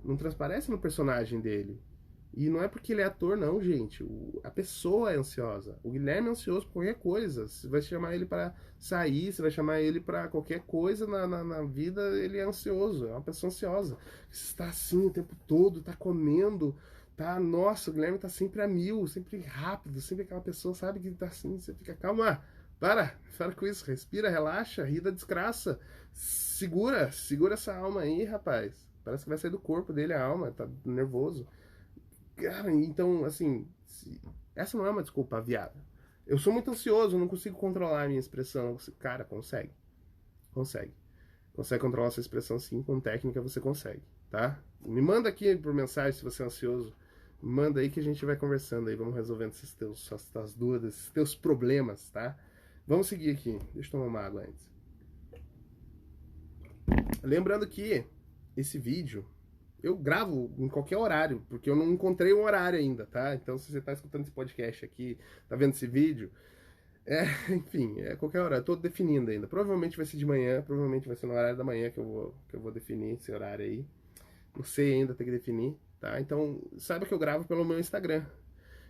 Não transparece no personagem dele. E não é porque ele é ator, não, gente. A pessoa é ansiosa. O Guilherme é ansioso por qualquer coisa. Você vai chamar ele para sair, você vai chamar ele para qualquer coisa na vida, ele é ansioso. É uma pessoa ansiosa. Você está assim o tempo todo, tá comendo, tá... Nossa, o Guilherme tá sempre a mil, sempre rápido, sempre aquela pessoa, sabe, que tá assim, você fica, calma, para com isso, respira, relaxa, ri da desgraça. Segura essa alma aí, rapaz. Parece que vai sair do corpo dele a alma, tá nervoso. Cara, então, assim, essa não é uma desculpa aviada. Eu sou muito ansioso, não consigo controlar a minha expressão. Cara, consegue. Consegue. Consegue controlar essa expressão sim, com técnica você consegue, tá? Me manda aqui por mensagem se você é ansioso. Me manda aí que a gente vai conversando aí, vamos resolvendo essas dúvidas, esses teus problemas, tá? Vamos seguir aqui. Deixa eu tomar uma água antes. Lembrando que esse vídeo eu gravo em qualquer horário, porque eu não encontrei um horário ainda, tá? Então, se você tá escutando esse podcast aqui, tá vendo esse vídeo, enfim, qualquer horário. Eu tô definindo ainda. Provavelmente vai ser de manhã, provavelmente vai ser no horário da manhã que eu vou definir esse horário aí. Não sei ainda, tem que definir, tá? Então, saiba que eu gravo pelo meu Instagram.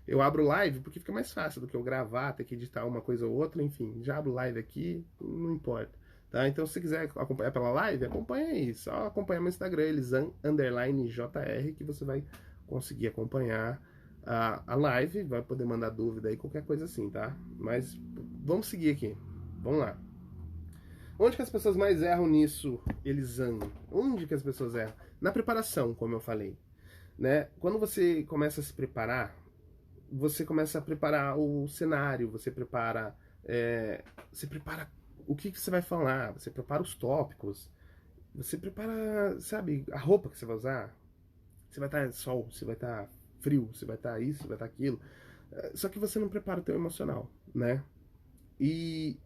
Eu abro live porque fica mais fácil do que eu gravar, ter que editar uma coisa ou outra, enfim. Já abro live aqui, não importa. Tá? Então, se você quiser acompanhar pela live, acompanha aí. Só acompanha meu Instagram, Elisan_JR, que você vai conseguir acompanhar a live, vai poder mandar dúvida aí, qualquer coisa assim, tá? Mas vamos seguir aqui. Vamos lá. Onde que as pessoas mais erram nisso, Elisan? Onde que as pessoas erram? Na preparação, como eu falei. Né? Quando você começa a se preparar, você começa a preparar o cenário, você prepara o que você vai falar, você prepara os tópicos, você prepara, sabe, a roupa que você vai usar. Você vai estar sol, você vai estar frio, você vai estar isso, você vai estar aquilo. Só que você não prepara o teu emocional, né? E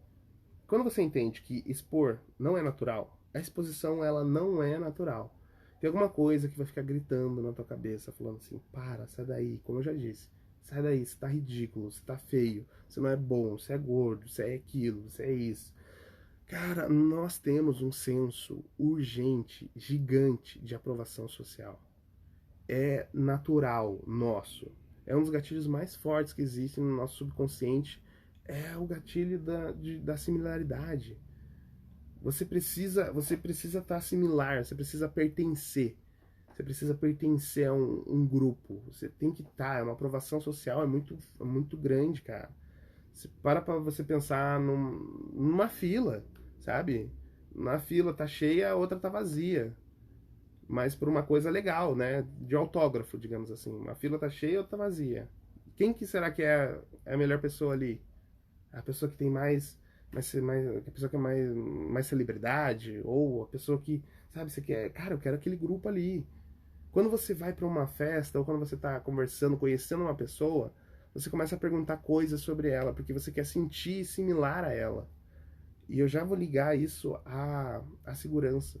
quando você entende que expor não é natural, a exposição ela não é natural. Tem alguma coisa que vai ficar gritando na tua cabeça, falando assim, para, sai daí, como eu já disse. Sai daí, você tá ridículo, você tá feio, você não é bom, você é gordo, você é aquilo, você é isso. Cara, nós temos um senso urgente, gigante de aprovação social. É natural nosso. É um dos gatilhos mais fortes que existem no nosso subconsciente. É o gatilho da similaridade. Você precisa estar similar, você precisa pertencer. Você precisa pertencer a um grupo. Você tem que estar. É uma aprovação social é muito grande, cara. Você para você pensar numa fila, sabe? Na fila tá cheia, a outra tá vazia. Mas por uma coisa legal, né? De autógrafo, digamos assim. Uma fila tá cheia, outra tá vazia. Quem que será que é a melhor pessoa ali? A pessoa que tem a pessoa que é mais celebridade, ou a pessoa que, sabe, você quer, cara, eu quero aquele grupo ali. Quando você vai para uma festa, ou quando você tá conversando, conhecendo uma pessoa, você começa a perguntar coisas sobre ela, porque você quer sentir similar a ela. E eu já vou ligar isso à segurança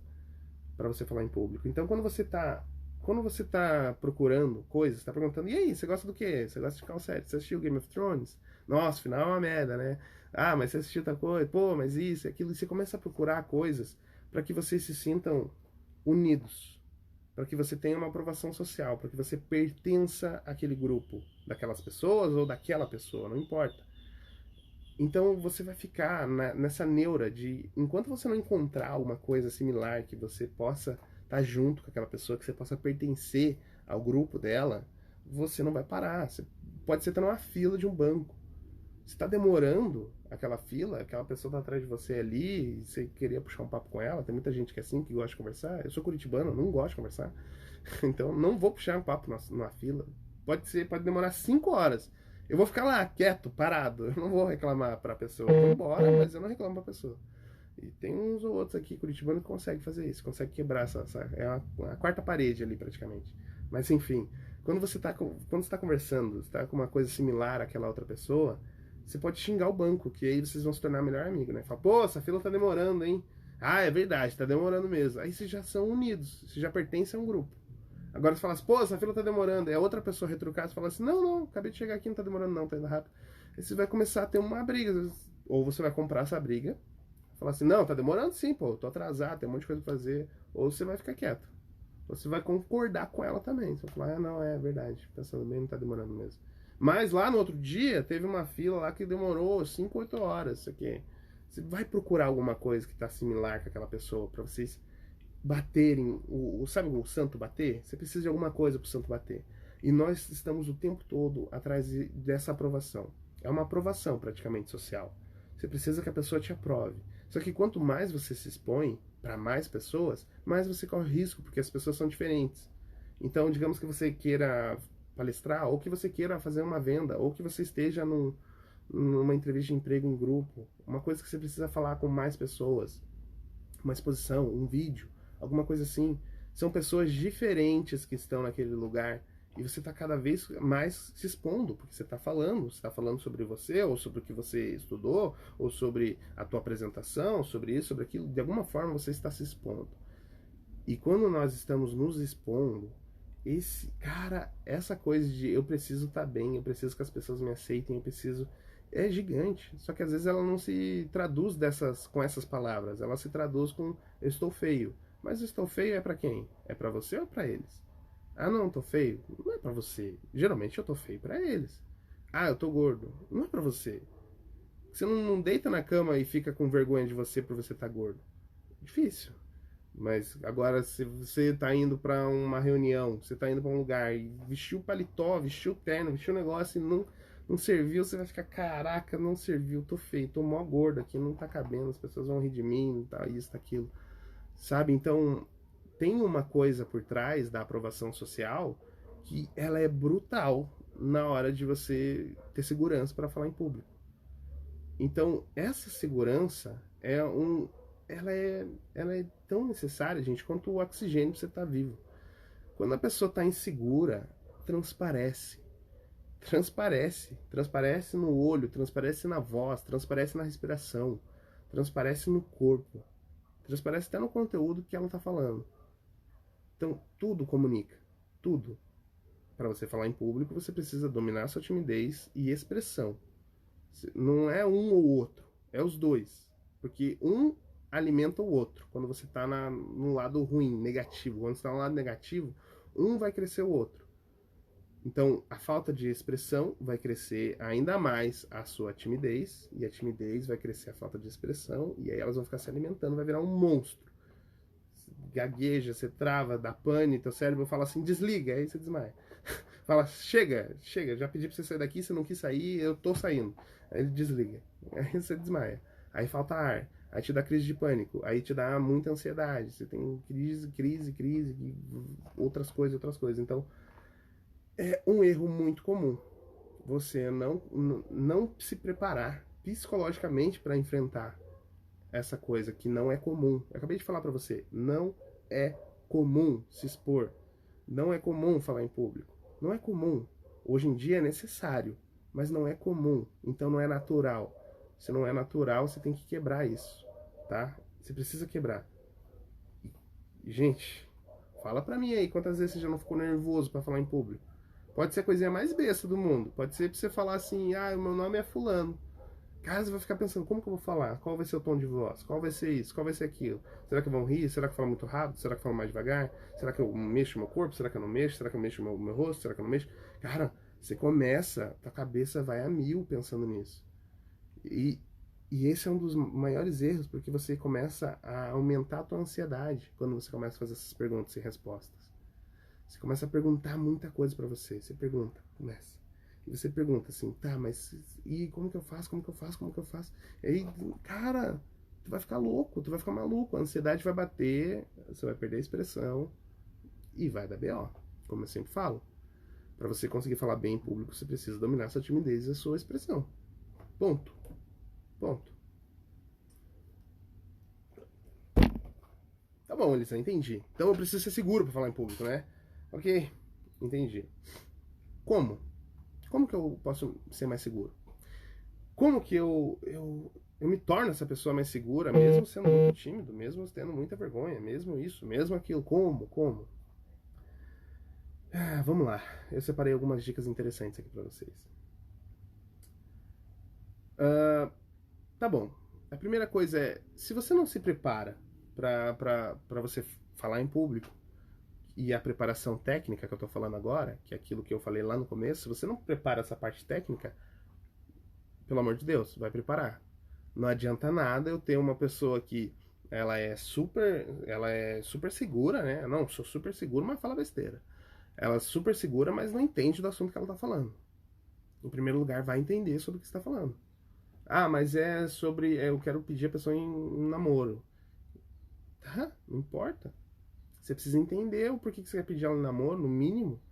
para você falar em público. Então, quando você tá procurando coisas, você tá perguntando, e aí, você gosta do quê? Você gosta de qual série? Você assistiu Game of Thrones? Nossa, o final é uma merda, né? Ah, mas você assistiu outra coisa? Pô, mas isso, aquilo. E você começa a procurar coisas para que vocês se sintam unidos, para que você tenha uma aprovação social, para que você pertença àquele grupo, daquelas pessoas ou daquela pessoa, não importa. Então você vai ficar nessa neura de, enquanto você não encontrar alguma coisa similar que você possa estar junto com aquela pessoa, que você possa pertencer ao grupo dela, você não vai parar. Você pode ser estar numa fila de um banco. Se está demorando aquela fila, aquela pessoa está atrás de você ali, e você queria puxar um papo com ela, tem muita gente que é assim, que gosta de conversar. Eu sou curitibano, não gosto de conversar. Então não vou puxar um papo numa fila. Pode demorar 5 horas. Eu vou ficar lá, quieto, parado. Eu não vou reclamar pra pessoa. Eu vou embora, mas eu não reclamo pra pessoa. E tem uns ou outros aqui, curitibano, que consegue fazer isso. Consegue quebrar é a quarta parede ali, praticamente. Mas, enfim, quando você tá conversando, você tá com uma coisa similar àquela outra pessoa, você pode xingar o banco, que aí vocês vão se tornar melhor amigo, né? Fala, pô, essa fila tá demorando, hein? Ah, é verdade, tá demorando mesmo. Aí vocês já são unidos, vocês já pertencem a um grupo. Agora você fala assim, pô, essa fila tá demorando. É outra pessoa retrucar, você fala assim, não, acabei de chegar aqui, não tá demorando não, tá indo rápido. Aí você vai começar a ter uma briga. Ou você vai comprar essa briga, falar assim, não, tá demorando sim, pô, tô atrasado, tem um monte de coisa pra fazer. Ou você vai ficar quieto. Ou você vai concordar com ela também. Você vai falar, não, é verdade, pensando bem, não tá demorando mesmo. Mas lá no outro dia, teve uma fila lá que demorou 5, 8 horas, isso aqui. Você vai procurar alguma coisa que tá similar com aquela pessoa, pra vocês baterem, sabe o santo bater? Você precisa de alguma coisa para o santo bater. E nós estamos o tempo todo atrás dessa aprovação. É uma aprovação praticamente social. Você precisa que a pessoa te aprove. Só que quanto mais você se expõe para mais pessoas, mais você corre risco, porque as pessoas são diferentes. Então, digamos que você queira palestrar, ou que você queira fazer uma venda, ou que você esteja numa entrevista de emprego em grupo, uma coisa que você precisa falar com mais pessoas, uma exposição, um vídeo, alguma coisa assim. São pessoas diferentes que estão naquele lugar e você está cada vez mais se expondo, porque você está falando sobre você, ou sobre o que você estudou, ou sobre a tua apresentação, sobre isso, sobre aquilo. De alguma forma você está se expondo. E quando nós estamos nos expondo, essa coisa de eu preciso estar bem, eu preciso que as pessoas me aceitem, eu preciso, é gigante. Só que às vezes ela não se traduz com essas palavras, ela se traduz com eu estou feio. Mas o estou feio é pra quem? É pra você ou pra eles? Ah, não, tô feio. Não é pra você. Geralmente eu tô feio pra eles. Ah, eu tô gordo. Não é pra você. Você não deita na cama e fica com vergonha de você por você estar gordo. Difícil. Mas agora, se você tá indo pra uma reunião, você tá indo pra um lugar e vestiu o paletó, vestiu o terno, vestiu o negócio e não serviu, você vai ficar, caraca, não serviu, tô feio, tô mó gordo aqui, não tá cabendo, as pessoas vão rir de mim, tá isso, tá aquilo. Sabe? Então, tem uma coisa por trás da aprovação social que ela é brutal na hora de você ter segurança para falar em público. Então, essa segurança ela é tão necessária, gente, quanto o oxigênio para você estar vivo. Quando a pessoa está insegura, transparece. Transparece no olho, transparece na voz, transparece na respiração, transparece no corpo. Transparece até no conteúdo que ela está falando. Então, tudo comunica. Tudo. Para você falar em público, você precisa dominar sua timidez e expressão. Não é um ou outro, é os dois. Porque um alimenta o outro. Quando você está no lado ruim, negativo. Quando você está no lado negativo, um vai crescer o outro. Então, a falta de expressão vai crescer ainda mais a sua timidez, e a timidez vai crescer a falta de expressão, e aí elas vão ficar se alimentando, vai virar um monstro. Gagueja, você trava, dá pane, teu cérebro fala assim, desliga, aí você desmaia. Fala, chega, já pedi pra você sair daqui, você não quis sair, eu tô saindo. Aí ele desliga, aí você desmaia. Aí falta ar, aí te dá crise de pânico, aí te dá muita ansiedade, você tem crise, outras coisas. Então, é um erro muito comum você não se preparar psicologicamente para enfrentar essa coisa que não é comum. Eu acabei de falar para você, não é comum se expor, não é comum falar em público, não é comum. Hoje em dia é necessário, mas não é comum, então não é natural. Se não é natural, você tem que quebrar isso, tá? Você precisa quebrar. Gente, fala pra mim aí, quantas vezes você já não ficou nervoso para falar em público? Pode ser a coisinha mais besta do mundo. Pode ser pra você falar assim, ah, o meu nome é fulano. Cara, você vai ficar pensando, como que eu vou falar? Qual vai ser o tom de voz? Qual vai ser isso? Qual vai ser aquilo? Será que vão rir? Será que eu falo muito rápido? Será que eu falo mais devagar? Será que eu mexo meu corpo? Será que eu não mexo? Será que eu mexo meu rosto? Será que eu não mexo? Cara, você começa, tua cabeça vai a mil pensando nisso. E esse é um dos maiores erros, porque você começa a aumentar a tua ansiedade quando você começa a fazer essas perguntas e respostas. Você começa a perguntar muita coisa pra você. Você pergunta, começa. E você pergunta assim, tá, mas e como que eu faço? E aí, cara, tu vai ficar louco, tu vai ficar maluco. A ansiedade vai bater, você vai perder a expressão e vai dar BO. Como eu sempre falo, pra você conseguir falar bem em público, você precisa dominar a sua timidez e a sua expressão. Ponto. Tá bom, Elisa, entendi. Então eu preciso ser seguro pra falar em público, né? Ok, entendi. Como? Como que eu posso ser mais seguro? Como que eu me torno essa pessoa mais segura, mesmo sendo muito tímido, mesmo tendo muita vergonha, mesmo isso, mesmo aquilo? Como? Ah, vamos lá, eu separei algumas dicas interessantes aqui pra vocês. Tá bom, a primeira coisa é, se você não se prepara pra você falar em público, e a preparação técnica que eu tô falando agora, que é aquilo que eu falei lá no começo, se você não prepara essa parte técnica, pelo amor de Deus, vai preparar. Não adianta nada eu ter uma pessoa que ela é super segura, né? Não, sou super seguro, mas fala besteira. Ela é super segura, mas não entende do assunto que ela tá falando. Em primeiro lugar, vai entender sobre o que você está falando. Ah, mas é sobre. Eu quero pedir a pessoa em namoro. Tá, não importa. Você precisa entender o porquê que você quer pedir ela em namoro, no mínimo.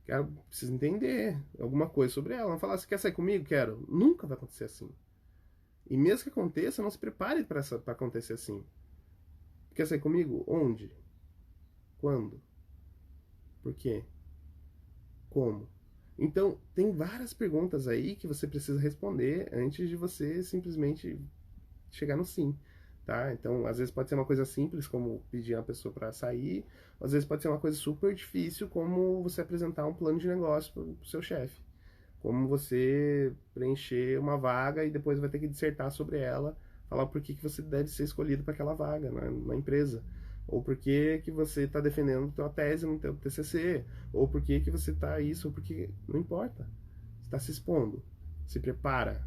Quero, precisa entender alguma coisa sobre ela. Não falar, você quer sair comigo? Quero. Nunca vai acontecer assim. E mesmo que aconteça, não se prepare para acontecer assim. Quer sair comigo? Onde? Quando? Por quê? Como? Então, tem várias perguntas aí que você precisa responder antes de você simplesmente chegar no sim. Tá? Então, às vezes pode ser uma coisa simples, como pedir a pessoa para sair, às vezes pode ser uma coisa super difícil, como você apresentar um plano de negócio para o seu chefe. Como você preencher uma vaga e depois vai ter que dissertar sobre ela, falar por que você deve ser escolhido para aquela vaga na empresa. Ou por que você está defendendo a tua tese no teu TCC. Ou por que você está isso, ou porque... Não importa. Você está se expondo. Se prepara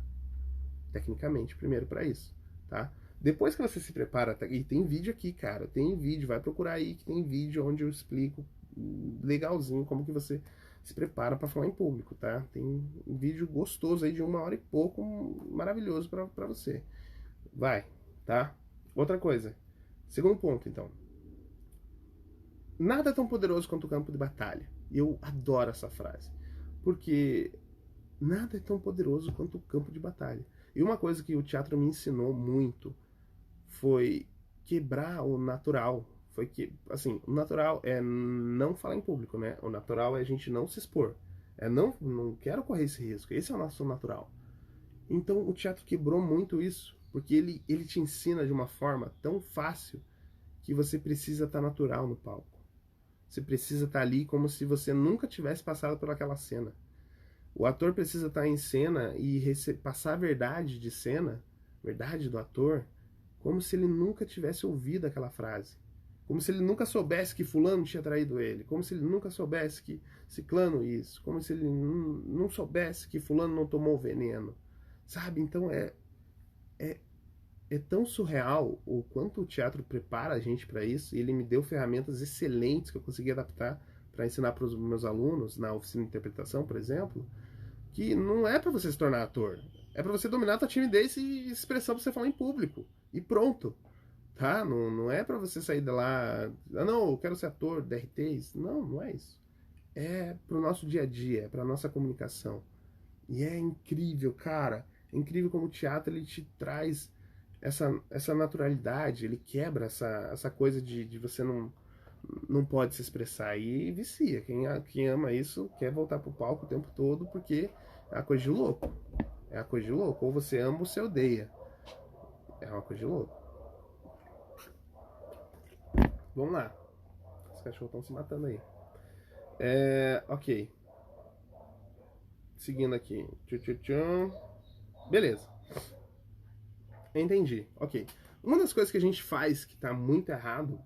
tecnicamente primeiro para isso, tá? Depois que você se prepara, e tem vídeo aqui, cara, tem vídeo, vai procurar aí que tem vídeo onde eu explico legalzinho como que você se prepara para falar em público, tá? Tem um vídeo gostoso aí de 1 hora e pouco, maravilhoso para você. Vai, tá? Outra coisa, segundo ponto, então. Nada é tão poderoso quanto o campo de batalha. E eu adoro essa frase, porque nada é tão poderoso quanto o campo de batalha. E uma coisa que o teatro me ensinou muito foi quebrar o natural. Foi que, assim, o natural é não falar em público, né? O natural é a gente não se expor. É não quero correr esse risco. Esse é o nosso natural. Então o teatro quebrou muito isso, porque ele te ensina de uma forma tão fácil que você precisa estar natural no palco. Você precisa estar ali como se você nunca tivesse passado por aquela cena. O ator precisa estar em cena e passar a verdade de cena, verdade do ator, como se ele nunca tivesse ouvido aquela frase. como se ele nunca soubesse que fulano tinha traído ele, como se ele nunca soubesse que ciclano isso, como se ele não soubesse que fulano não tomou veneno, sabe? Então é tão surreal o quanto o teatro prepara a gente para isso, e ele me deu ferramentas excelentes que eu consegui adaptar para ensinar para os meus alunos na oficina de interpretação, por exemplo, que não é para você se tornar ator, é para você dominar a tua timidez e expressão para você falar em público, e pronto. Tá? Não é para você sair de lá, ah não, eu quero ser ator, DRTs. Não, não é isso. É pro nosso dia a dia, é pra nossa comunicação. E é incrível, cara. É incrível como o teatro ele te traz essa naturalidade, ele quebra essa coisa de você não pode se expressar. E vicia. Quem ama isso quer voltar pro palco o tempo todo porque é uma coisa de louco. É uma coisa de louco. Ou você ama ou você odeia. É uma coisa de louco. Vamos lá. Os cachorros estão se matando aí. Ok. Seguindo aqui. Beleza. Entendi. Ok. Uma das coisas que a gente faz que tá muito errado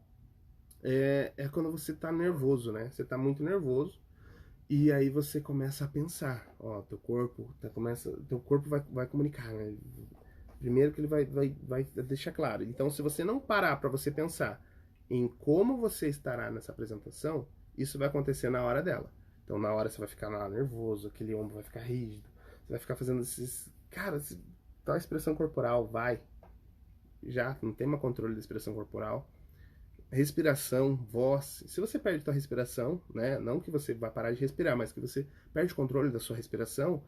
é quando você tá nervoso, né? Você tá muito nervoso e aí você começa a pensar. Ó, teu corpo vai comunicar, né? Primeiro que ele vai deixar claro. Então, se você não parar para você pensar em como você estará nessa apresentação, isso vai acontecer na hora dela. Então, na hora você vai ficar lá nervoso, aquele ombro vai ficar rígido, você vai ficar fazendo esses... Cara, tal expressão corporal, vai. Já, não tem mais controle da expressão corporal. Respiração, voz. Se você perde sua respiração, né? Não que você vai parar de respirar, mas que você perde o controle da sua respiração,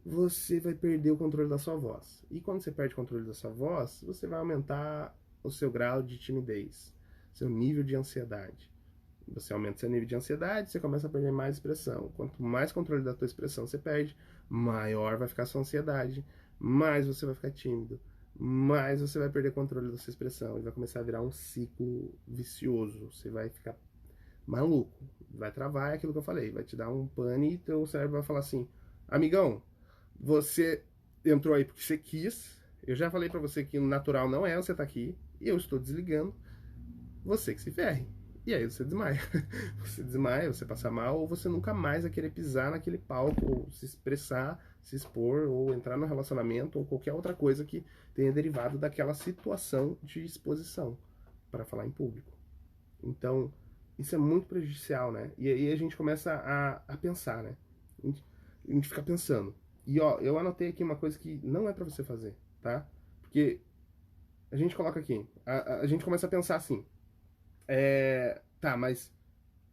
você vai perder o controle da sua voz. E quando você perde o controle da sua voz, você vai aumentar o seu grau de timidez, seu nível de ansiedade. Você aumenta seu nível de ansiedade, você começa a perder mais expressão. Quanto mais controle da tua expressão você perde, maior vai ficar a sua ansiedade, mais você vai ficar tímido, mais você vai perder controle da sua expressão. E vai começar a virar um ciclo vicioso. Você vai ficar maluco, vai travar, é aquilo que eu falei, vai te dar um pane e teu cérebro vai falar assim: amigão, você entrou aí porque você quis. Eu já falei pra você que o natural não é você tá aqui. E eu estou desligando. Você que se ferre. E aí você desmaia. Você desmaia, você passa mal, ou você nunca mais vai querer pisar naquele palco, ou se expressar, se expor, ou entrar no relacionamento, ou qualquer outra coisa que tenha derivado daquela situação de exposição para falar em público. Então, isso é muito prejudicial, né? E aí a gente começa a pensar, né? A gente fica pensando. E ó, eu anotei aqui uma coisa que não é pra você fazer, tá? Porque a gente coloca aqui, a gente começa a pensar assim, tá, mas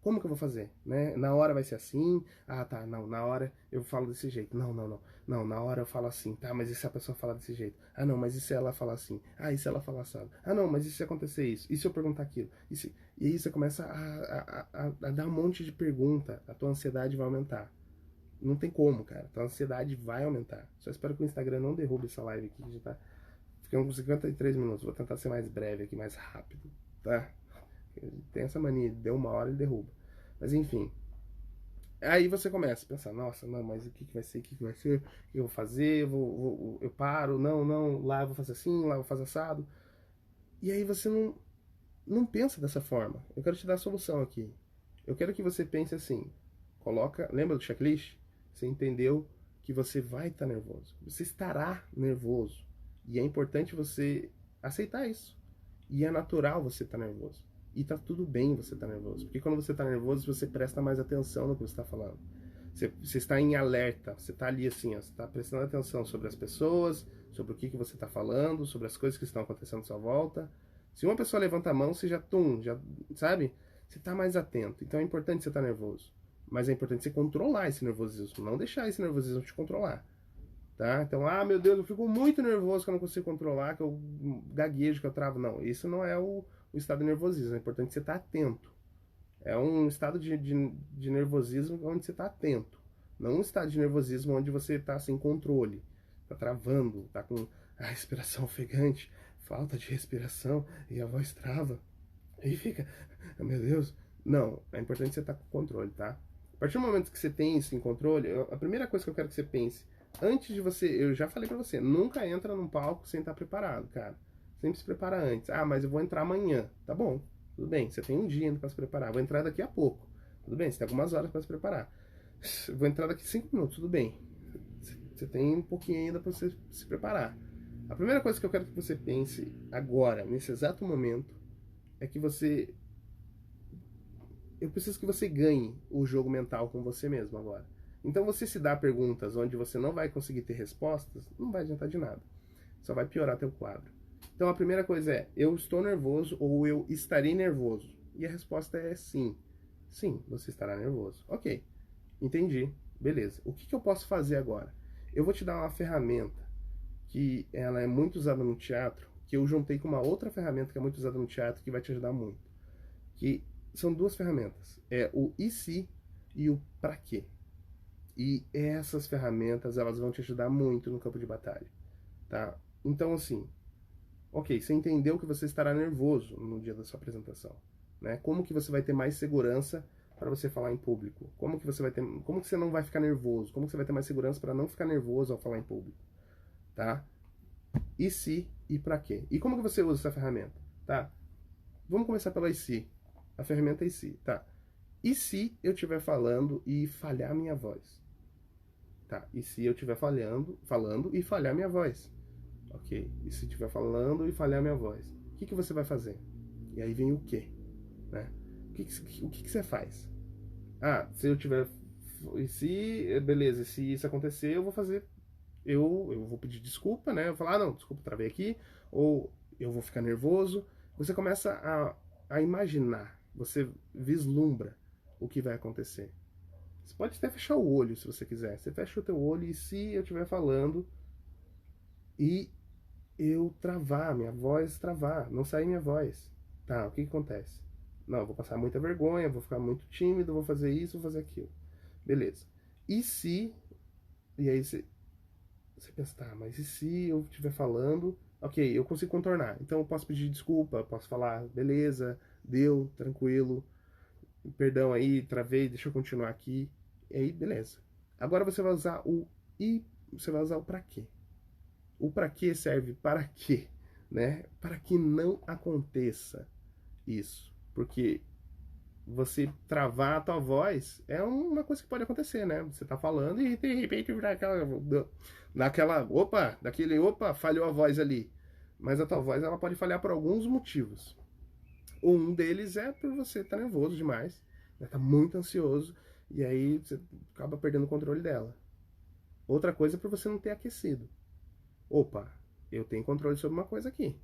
como que eu vou fazer, né? Na hora vai ser assim, ah tá, não, na hora eu falo desse jeito, não, na hora eu falo assim, tá, mas e se a pessoa falar desse jeito? Ah não, mas e se ela falar assim? Ah, e se ela falar assado? Ah não, mas e se acontecer isso? E se eu perguntar aquilo? E aí você começa a dar um monte de pergunta, a tua ansiedade vai aumentar. Não tem como, cara. Tua ansiedade vai aumentar. Só espero que o Instagram não derrube essa live aqui, que já tá ficando com 53 minutos. Vou tentar ser mais breve aqui, mais rápido, tá? Tem essa mania, deu uma hora e derruba. Mas enfim. Aí você começa a pensar, nossa, não, mas o que vai ser? O que vai ser? O que eu vou fazer? Eu paro? Não, lá eu vou fazer assim, lá eu vou fazer assado. E aí você não pensa dessa forma. Eu quero te dar a solução aqui. Eu quero que você pense assim. Lembra do checklist? Você entendeu que você vai estar nervoso. Você estará nervoso. E é importante você aceitar isso. E é natural você estar nervoso. E tá tudo bem você estar nervoso. Porque quando você está nervoso, você presta mais atenção no que você está falando. Você está em alerta. Você está ali assim, ó, você está prestando atenção sobre as pessoas, sobre o que você está falando, sobre as coisas que estão acontecendo à sua volta. Se uma pessoa levanta a mão, você já sabe? Você está mais atento. Então é importante você estar nervoso. Mas é importante você controlar esse nervosismo, não deixar esse nervosismo te controlar, tá? Então, meu Deus, eu fico muito nervoso que eu não consigo controlar, que eu gaguejo, que eu travo. Não, isso não é o estado de nervosismo, é importante você estar atento. É um estado de nervosismo onde você está atento, não um estado de nervosismo onde você está sem controle, está travando, está com a respiração ofegante, falta de respiração e a voz trava. Aí fica, meu Deus. Não, é importante você estar com controle, tá? A partir do momento que você tem isso em controle, a primeira coisa que eu quero que você pense, antes de você, eu já falei pra você, nunca entra num palco sem estar preparado, cara. Sempre se prepara antes. Ah, mas eu vou entrar amanhã. Tá bom, Tudo bem, você tem um dia ainda para se preparar. Vou entrar daqui a pouco. Tudo bem, você tem algumas horas para se preparar. Vou entrar daqui 5 minutos. Tudo bem. Você tem um pouquinho ainda para você se preparar. A primeira coisa que eu quero que você pense agora, nesse exato momento, é que você... Eu preciso que você ganhe o jogo mental com você mesmo agora. Então você se dá perguntas onde você não vai conseguir ter respostas, não vai adiantar de nada. Só vai piorar teu quadro. Então a primeira coisa é, eu estou nervoso ou eu estarei nervoso? E a resposta é sim. Sim, você estará nervoso. Ok, entendi. Beleza. O que eu posso fazer agora? Eu vou te dar uma ferramenta que ela é muito usada no teatro, que eu juntei com uma outra ferramenta que é muito usada no teatro, que vai te ajudar muito. Que são duas ferramentas. É o e se e o pra quê. E essas ferramentas, elas vão te ajudar muito no campo de batalha, tá? Então, assim, ok, você entendeu que você estará nervoso no dia da sua apresentação, né? Como que você vai ter mais segurança para você falar em público? Como que você não vai ficar nervoso? Como que você vai ter mais segurança para não ficar nervoso ao falar em público, tá? E se e para quê? E como que você usa essa ferramenta, tá? Vamos começar pela e se. A ferramenta é e se, tá? E se eu estiver falando e falhar minha voz? Tá, e se eu estiver falando e falhar minha voz? Ok, e se estiver falando e falhar minha voz? O que você vai fazer? E aí vem o quê? Né? O que você faz? Ah, se eu tiver... E se... Beleza, se isso acontecer, eu vou fazer... Eu vou pedir desculpa, né? Eu vou falar, ah, não, desculpa, travei aqui. Ou eu vou ficar nervoso. Você começa a imaginar. Você vislumbra o que vai acontecer. Você pode até fechar o olho se você quiser. Você fecha o teu olho e se eu estiver falando e eu travar, minha voz travar, não sair minha voz. Tá, o que acontece? Não, eu vou passar muita vergonha, vou ficar muito tímido, vou fazer isso, vou fazer aquilo. Beleza. E se... E aí você pensa, tá, mas e se eu estiver falando... Ok, eu consigo contornar. Então eu posso pedir desculpa, posso falar, beleza, deu, tranquilo, perdão aí, travei, deixa eu continuar aqui. E aí, beleza. Agora você vai usar o e, você vai usar o pra quê. O pra quê serve para quê, né? Para que não aconteça isso. Porque você travar a tua voz é uma coisa que pode acontecer, né? Você tá falando e de repente opa, falhou a voz ali. Mas a tua voz ela pode falhar por alguns motivos. Um deles é por você estar nervoso demais, né? Tá muito ansioso e aí você acaba perdendo o controle dela. Outra coisa é por você não ter aquecido. Opa, eu tenho controle sobre uma coisa aqui.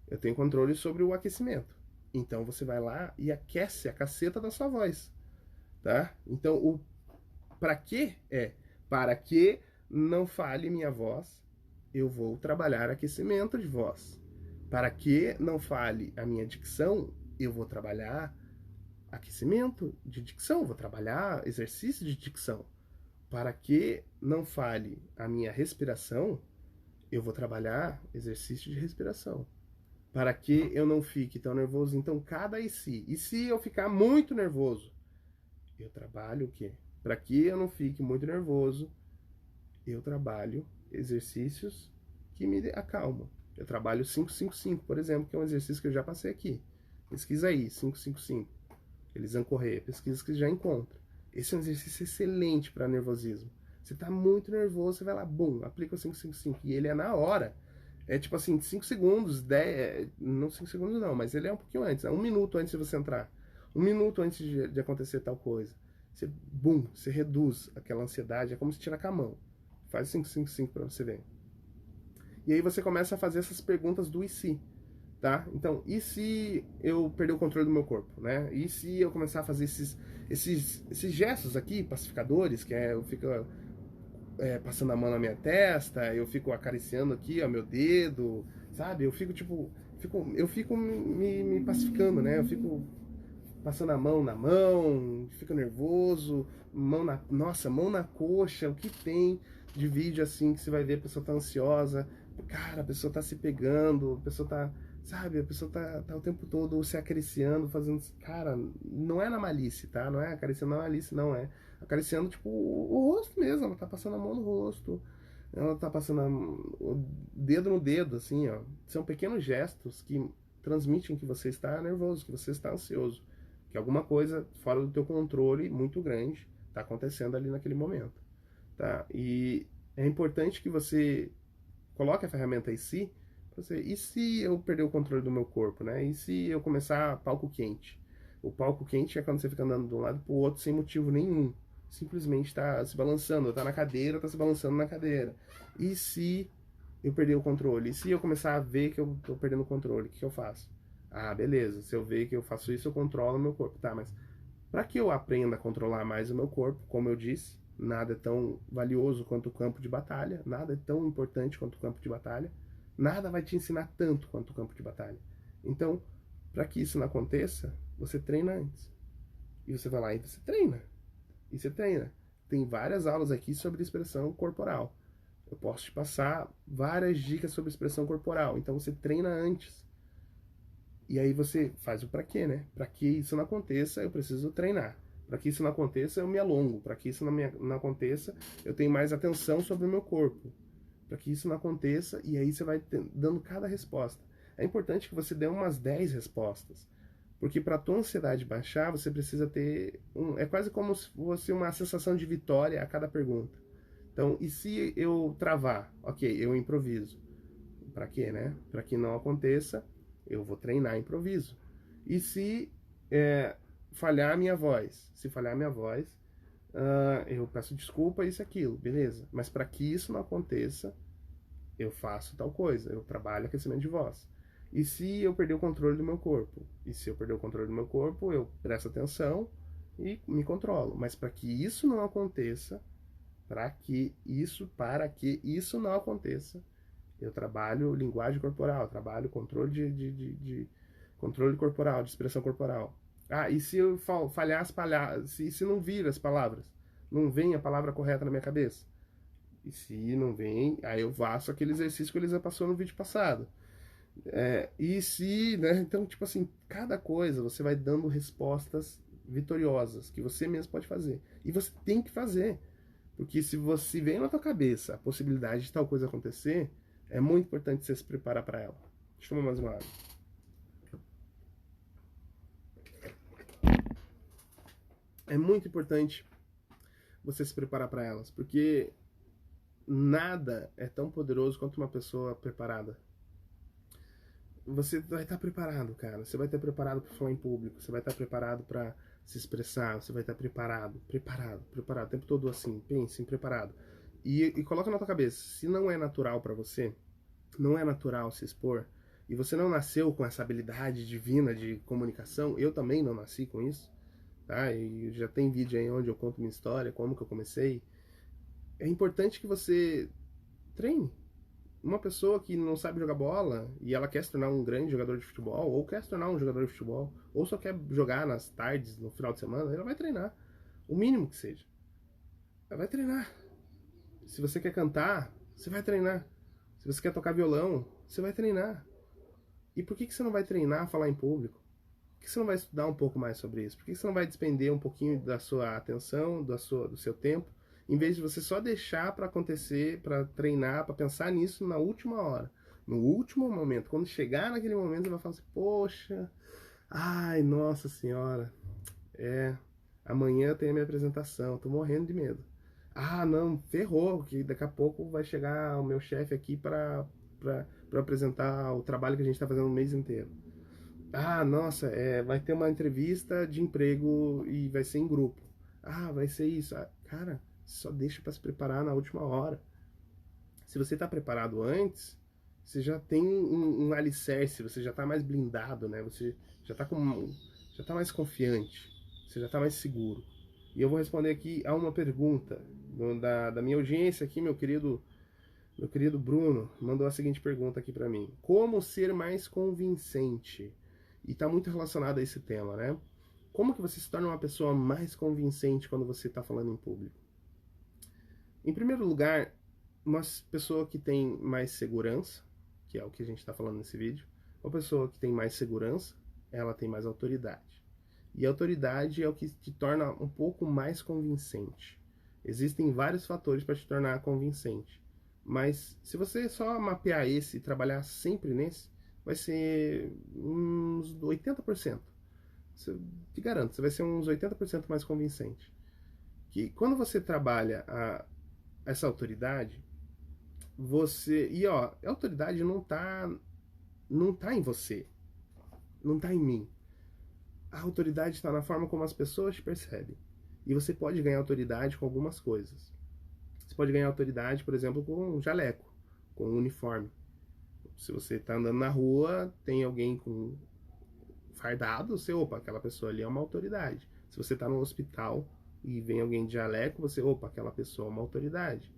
Eu tenho controle sobre o aquecimento. Então você vai lá e aquece a caceta da sua voz, tá? Então o para quê é para que não falhe minha voz, eu vou trabalhar aquecimento de voz. Para que não falhe a minha dicção, eu vou trabalhar aquecimento de dicção, vou trabalhar exercício de dicção. Para que não falhe a minha respiração, eu vou trabalhar exercício de respiração. Para que eu não fique tão nervoso, então cada e se. E se eu ficar muito nervoso? Eu trabalho o quê? Para que eu não fique muito nervoso, eu trabalho exercícios que me acalmam. Eu trabalho 5-5-5, por exemplo, que é um exercício que eu já passei aqui. Pesquisa aí, 5-5-5. Elisan Correia, pesquisa que já encontra. Esse é um exercício excelente para nervosismo. Você tá muito nervoso, você vai lá, bum, aplica o 5-5-5. E ele é na hora. É tipo assim, 5 segundos, 10... Não 5 segundos não, mas ele é um pouquinho antes. É 1 minuto antes de você entrar. 1 minuto antes de acontecer tal coisa. Você, bum, você reduz aquela ansiedade. É como se tirar com a mão. Faz 5-5-5 para você ver. E aí você começa a fazer essas perguntas do e se, tá? Então, e se eu perder o controle do meu corpo, né? E se eu começar a fazer esses gestos aqui, pacificadores, que é eu fico passando a mão na minha testa, eu fico acariciando aqui, ó, meu dedo, sabe? Eu fico tipo, eu fico me pacificando, né? Eu fico passando a mão na mão, fico nervoso, mão na coxa, o que tem de vídeo assim que você vai ver a pessoa tá ansiosa, cara, a pessoa tá se pegando, a pessoa tá, sabe, a pessoa tá o tempo todo se acariciando, fazendo, cara, não é na malície, tá? Não é acariciando na malície, não, é acariciando, tipo, o rosto mesmo, ela tá passando a mão no rosto, ela tá passando o dedo no dedo, assim, ó. São pequenos gestos que transmitem que você está nervoso, que você está ansioso, que alguma coisa fora do teu controle muito grande está acontecendo ali naquele momento, tá? E é importante que você coloque a ferramenta em si, e se eu perder o controle do meu corpo, né? E se eu começar palco quente? O palco quente é quando você fica andando de um lado para o outro sem motivo nenhum. Simplesmente está se balançando, está na cadeira, está se balançando na cadeira. E se eu perder o controle? E se eu começar a ver que eu estou perdendo o controle? O que eu faço? Ah, beleza. Se eu ver que eu faço isso, eu controlo o meu corpo. Tá, mas para que eu aprenda a controlar mais o meu corpo, como eu disse, nada é tão valioso quanto o campo de batalha, nada é tão importante quanto o campo de batalha, nada vai te ensinar tanto quanto o campo de batalha. Então, para que isso não aconteça, você treina antes. E você vai lá e você treina. E você treina. Tem várias aulas aqui sobre expressão corporal. Eu posso te passar várias dicas sobre expressão corporal. Então você treina antes. E aí você faz o para quê, né? Para que isso não aconteça, eu preciso treinar. Para que isso não aconteça, eu me alongo. Para que isso não aconteça, eu tenho mais atenção sobre o meu corpo. Para que isso não aconteça, e aí você vai dando cada resposta. É importante que você dê umas 10 respostas. Porque para a tua ansiedade baixar, você precisa ter é quase como se fosse uma sensação de vitória a cada pergunta. Então, e se eu travar? Ok, eu improviso. Para quê, né? Para que não aconteça, eu vou treinar improviso. E se falhar a minha voz? Se falhar a minha voz, eu peço desculpa, isso e aquilo, beleza. Mas para que isso não aconteça, eu faço tal coisa, eu trabalho aquecimento de voz. E se eu perder o controle do meu corpo? E se eu perder o controle do meu corpo, eu presto atenção e me controlo. Mas para que isso não aconteça, para que isso não aconteça, eu trabalho linguagem corporal, trabalho controle de controle corporal, de expressão corporal. Ah, e se eu falhar as palavras, se não vir as palavras, não vem a palavra correta na minha cabeça? E se não vem, aí eu faço aquele exercício que o Elisa passou no vídeo passado. E se, né? Então, tipo assim, cada coisa você vai dando respostas vitoriosas que você mesmo pode fazer. E você tem que fazer. Porque se você vem na tua cabeça a possibilidade de tal coisa acontecer, é muito importante você se preparar para ela. Deixa eu tomar mais uma água. É muito importante você se preparar para elas, porque nada é tão poderoso quanto uma pessoa preparada. Você vai estar preparado, cara. Você vai estar preparado para falar em público. Você vai estar preparado para se expressar. Você vai estar preparado. O tempo todo assim. Pense em preparado. E coloca na tua cabeça, se não é natural para você, não é natural se expor, e você não nasceu com essa habilidade divina de comunicação, eu também não nasci com isso, tá? E já tem vídeo aí onde eu conto minha história, como que eu comecei. É importante que você treine. Uma pessoa que não sabe jogar bola e ela quer se tornar um grande jogador de futebol, ou quer se tornar um jogador de futebol, ou só quer jogar nas tardes, no final de semana, ela vai treinar. O mínimo que seja. Ela vai treinar. Se você quer cantar, você vai treinar. Se você quer tocar violão, você vai treinar. E por que você não vai treinar falar em público? Por que você não vai estudar um pouco mais sobre isso? Por que você não vai despender um pouquinho da sua atenção, do seu tempo, em vez de você só deixar para acontecer, para treinar, para pensar nisso na última hora, no último momento? Quando chegar naquele momento, você vai falar assim: poxa, ai, nossa senhora, amanhã tem a minha apresentação, tô morrendo de medo. Ah, não, ferrou, que daqui a pouco vai chegar o meu chefe aqui para apresentar o trabalho que a gente está fazendo o mês inteiro. Ah, nossa, vai ter uma entrevista de emprego e vai ser em grupo. Ah, vai ser isso. Ah, cara, só deixa para se preparar na última hora. Se você está preparado antes, você já tem um alicerce, você já está mais blindado, né? Você já está mais confiante, você já está mais seguro. E eu vou responder aqui a uma pergunta da minha audiência aqui, meu querido Bruno mandou a seguinte pergunta aqui para mim: como ser mais convincente? E está muito relacionado a esse tema, né? Como que você se torna uma pessoa mais convincente quando você está falando em público? Em primeiro lugar, uma pessoa que tem mais segurança, que é o que a gente está falando nesse vídeo, uma pessoa que tem mais segurança, ela tem mais autoridade. E a autoridade é o que te torna um pouco mais convincente. Existem vários fatores para te tornar convincente. Mas se você só mapear esse e trabalhar sempre nesse, vai ser uns 80%. Te garanto, você vai ser uns 80% mais convincente. Que quando você trabalha essa autoridade, você. E ó, a autoridade não tá em você, não tá em mim. A autoridade está na forma como as pessoas te percebem. E você pode ganhar autoridade com algumas coisas. Você pode ganhar autoridade, por exemplo, com um jaleco, com um uniforme. Se você está andando na rua, tem alguém com fardado, você, opa, aquela pessoa ali é uma autoridade. Se você está no hospital e vem alguém de jaleco, você, opa, aquela pessoa é uma autoridade.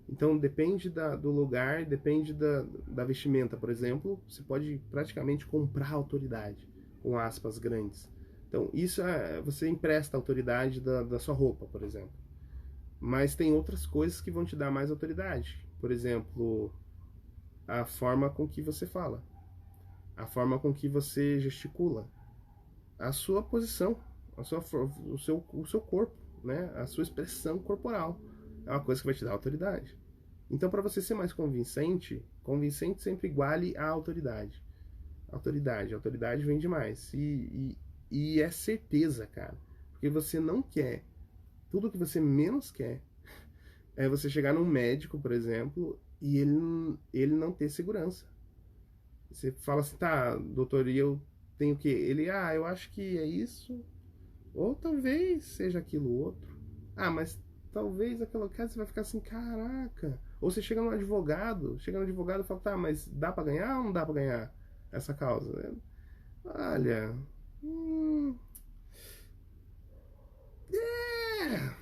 Então depende do lugar, depende da vestimenta, por exemplo, você pode praticamente comprar autoridade, com aspas grandes. Então isso você empresta a autoridade da sua roupa, por exemplo. Mas tem outras coisas que vão te dar mais autoridade. Por exemplo, a forma com que você fala, a forma com que você gesticula, a sua posição, o seu corpo, né? A sua expressão corporal. É uma coisa que vai te dar autoridade. Então, para você ser mais convincente, convincente sempre iguale a autoridade. Autoridade vem demais. E é certeza, cara. Porque você não quer. Tudo que você menos quer é você chegar num médico, por exemplo, e ele não ter segurança. Você fala assim, tá, doutor, e eu tenho o quê? Ele, eu acho que é isso, ou talvez seja aquilo outro. Mas talvez aquela casa você vai ficar assim, caraca. Ou você chega no advogado e fala, tá, mas dá pra ganhar ou não dá pra ganhar essa causa? Olha,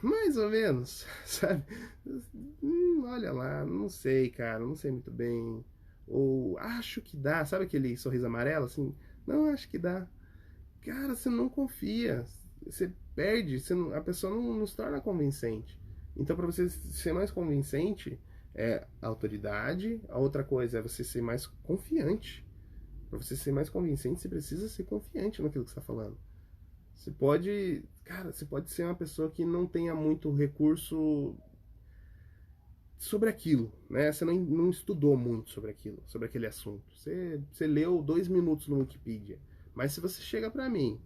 mais ou menos, sabe? Olha lá, não sei, cara, não sei muito bem. Ou acho que dá, sabe aquele sorriso amarelo assim? Não, acho que dá. Cara, você não confia, você perde, a pessoa não se torna convincente. Então, para você ser mais convincente, é a autoridade, a outra coisa é você ser mais confiante. Para você ser mais convincente, você precisa ser confiante naquilo que você está falando. Você pode ser uma pessoa que não tenha muito recurso sobre aquilo, né? Você não estudou muito sobre aquilo, sobre aquele assunto. Você leu 2 minutos no Wikipedia. Mas se você chega pra mim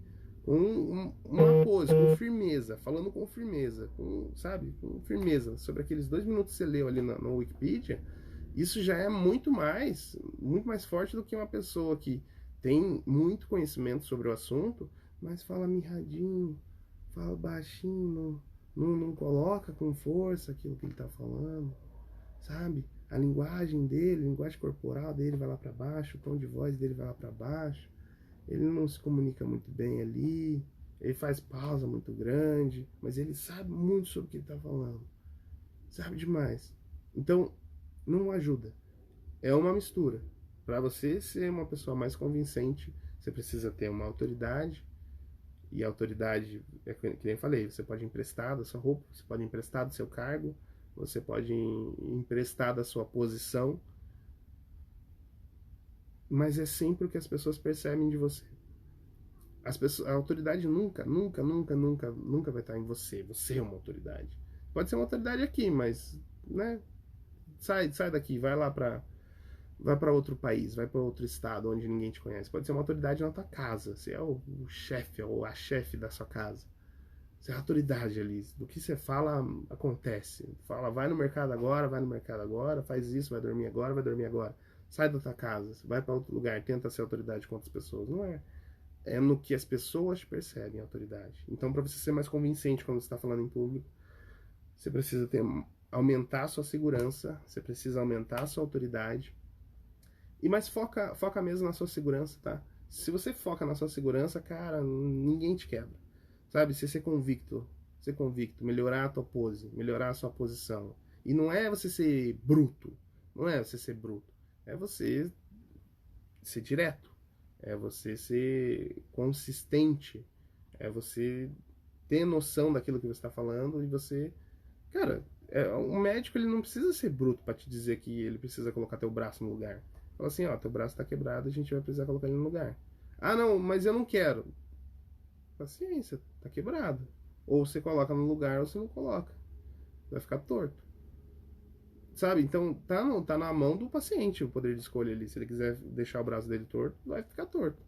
com uma pose, com firmeza, falando com firmeza, sabe? Com firmeza, sobre aqueles 2 minutos que você leu ali no Wikipedia, isso já é muito mais forte do que uma pessoa que tem muito conhecimento sobre o assunto, mas fala mirradinho, fala baixinho, não coloca com força aquilo que ele tá falando, sabe? A linguagem dele, a linguagem corporal dele vai lá para baixo, o tom de voz dele vai lá para baixo, ele não se comunica muito bem ali, ele faz pausa muito grande, mas ele sabe muito sobre o que ele tá falando, sabe demais. Então, não ajuda. É uma mistura. Para você ser uma pessoa mais convincente, você precisa ter uma autoridade. E a autoridade, é que nem eu falei, você pode emprestar da sua roupa, você pode emprestar do seu cargo, você pode emprestar da sua posição, mas é sempre o que as pessoas percebem de você. A autoridade nunca vai estar em você. Você é uma autoridade. Pode ser uma autoridade aqui, mas, né? Sai daqui, vai para outro país, vai para outro estado onde ninguém te conhece. Pode ser uma autoridade na tua casa. Você é o chefe ou a chefe da sua casa. Você é a autoridade ali. Do que você fala, acontece. Fala, vai no mercado agora, faz isso, vai dormir agora. Sai da tua casa, vai para outro lugar, tenta ser autoridade com outras pessoas. Não é. É no que as pessoas percebem a autoridade. Então, para você ser mais convincente quando você está falando em público, você precisa aumentar a sua segurança, você precisa aumentar a sua autoridade. Mas foca mesmo na sua segurança, tá? Se você foca na sua segurança, cara, ninguém te quebra. Sabe? Você ser convicto, melhorar a tua pose, melhorar a sua posição. E não é você ser bruto, é você ser direto, é você ser consistente, é você ter noção daquilo que você está falando e você... Cara, um médico ele não precisa ser bruto para te dizer que ele precisa colocar teu braço no lugar. Fala assim, ó, teu braço tá quebrado, a gente vai precisar colocar ele no lugar. Não, mas eu não quero. Paciência, tá quebrado. Ou você coloca no lugar ou você não coloca. Vai ficar torto. sabe? Então tá na mão do paciente o poder de escolha ali. Se ele quiser deixar o braço dele torto, vai ficar torto.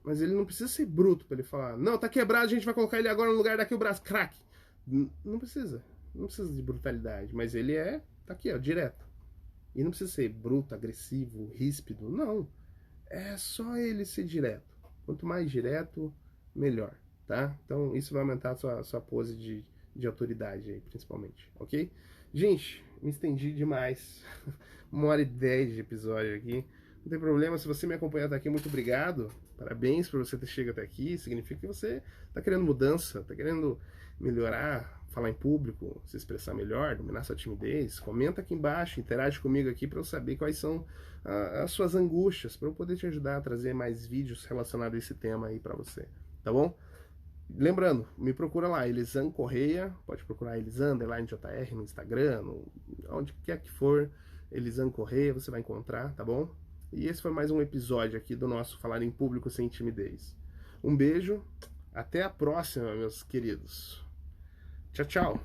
Mas ele não precisa ser bruto pra ele falar, não, tá quebrado, a gente vai colocar ele agora no lugar daqui o braço, crack. Não precisa. Não precisa de brutalidade. Mas ele tá aqui, ó, direto. E não precisa ser bruto, agressivo, ríspido. Não. É só ele ser direto. Quanto mais direto, melhor, tá? Então isso vai aumentar a sua pose de autoridade aí, principalmente, ok? Gente, me estendi demais. 1h10 de episódio aqui. Não tem problema, se você me acompanhar até aqui, muito obrigado. Parabéns por você ter chegado até aqui. Significa que você está querendo mudança, está querendo melhorar, falar em público, se expressar melhor, dominar sua timidez. Comenta aqui embaixo, interage comigo aqui para eu saber quais são as suas angústias, para eu poder te ajudar a trazer mais vídeos relacionados a esse tema aí para você, tá bom? Lembrando, me procura lá, Elisan Correia, pode procurar Elisan_JR no Instagram, onde quer que for, Elisan Correia, você vai encontrar, tá bom? E esse foi mais um episódio aqui do nosso Falar em Público Sem Timidez. Um beijo, até a próxima, meus queridos. Tchau, tchau.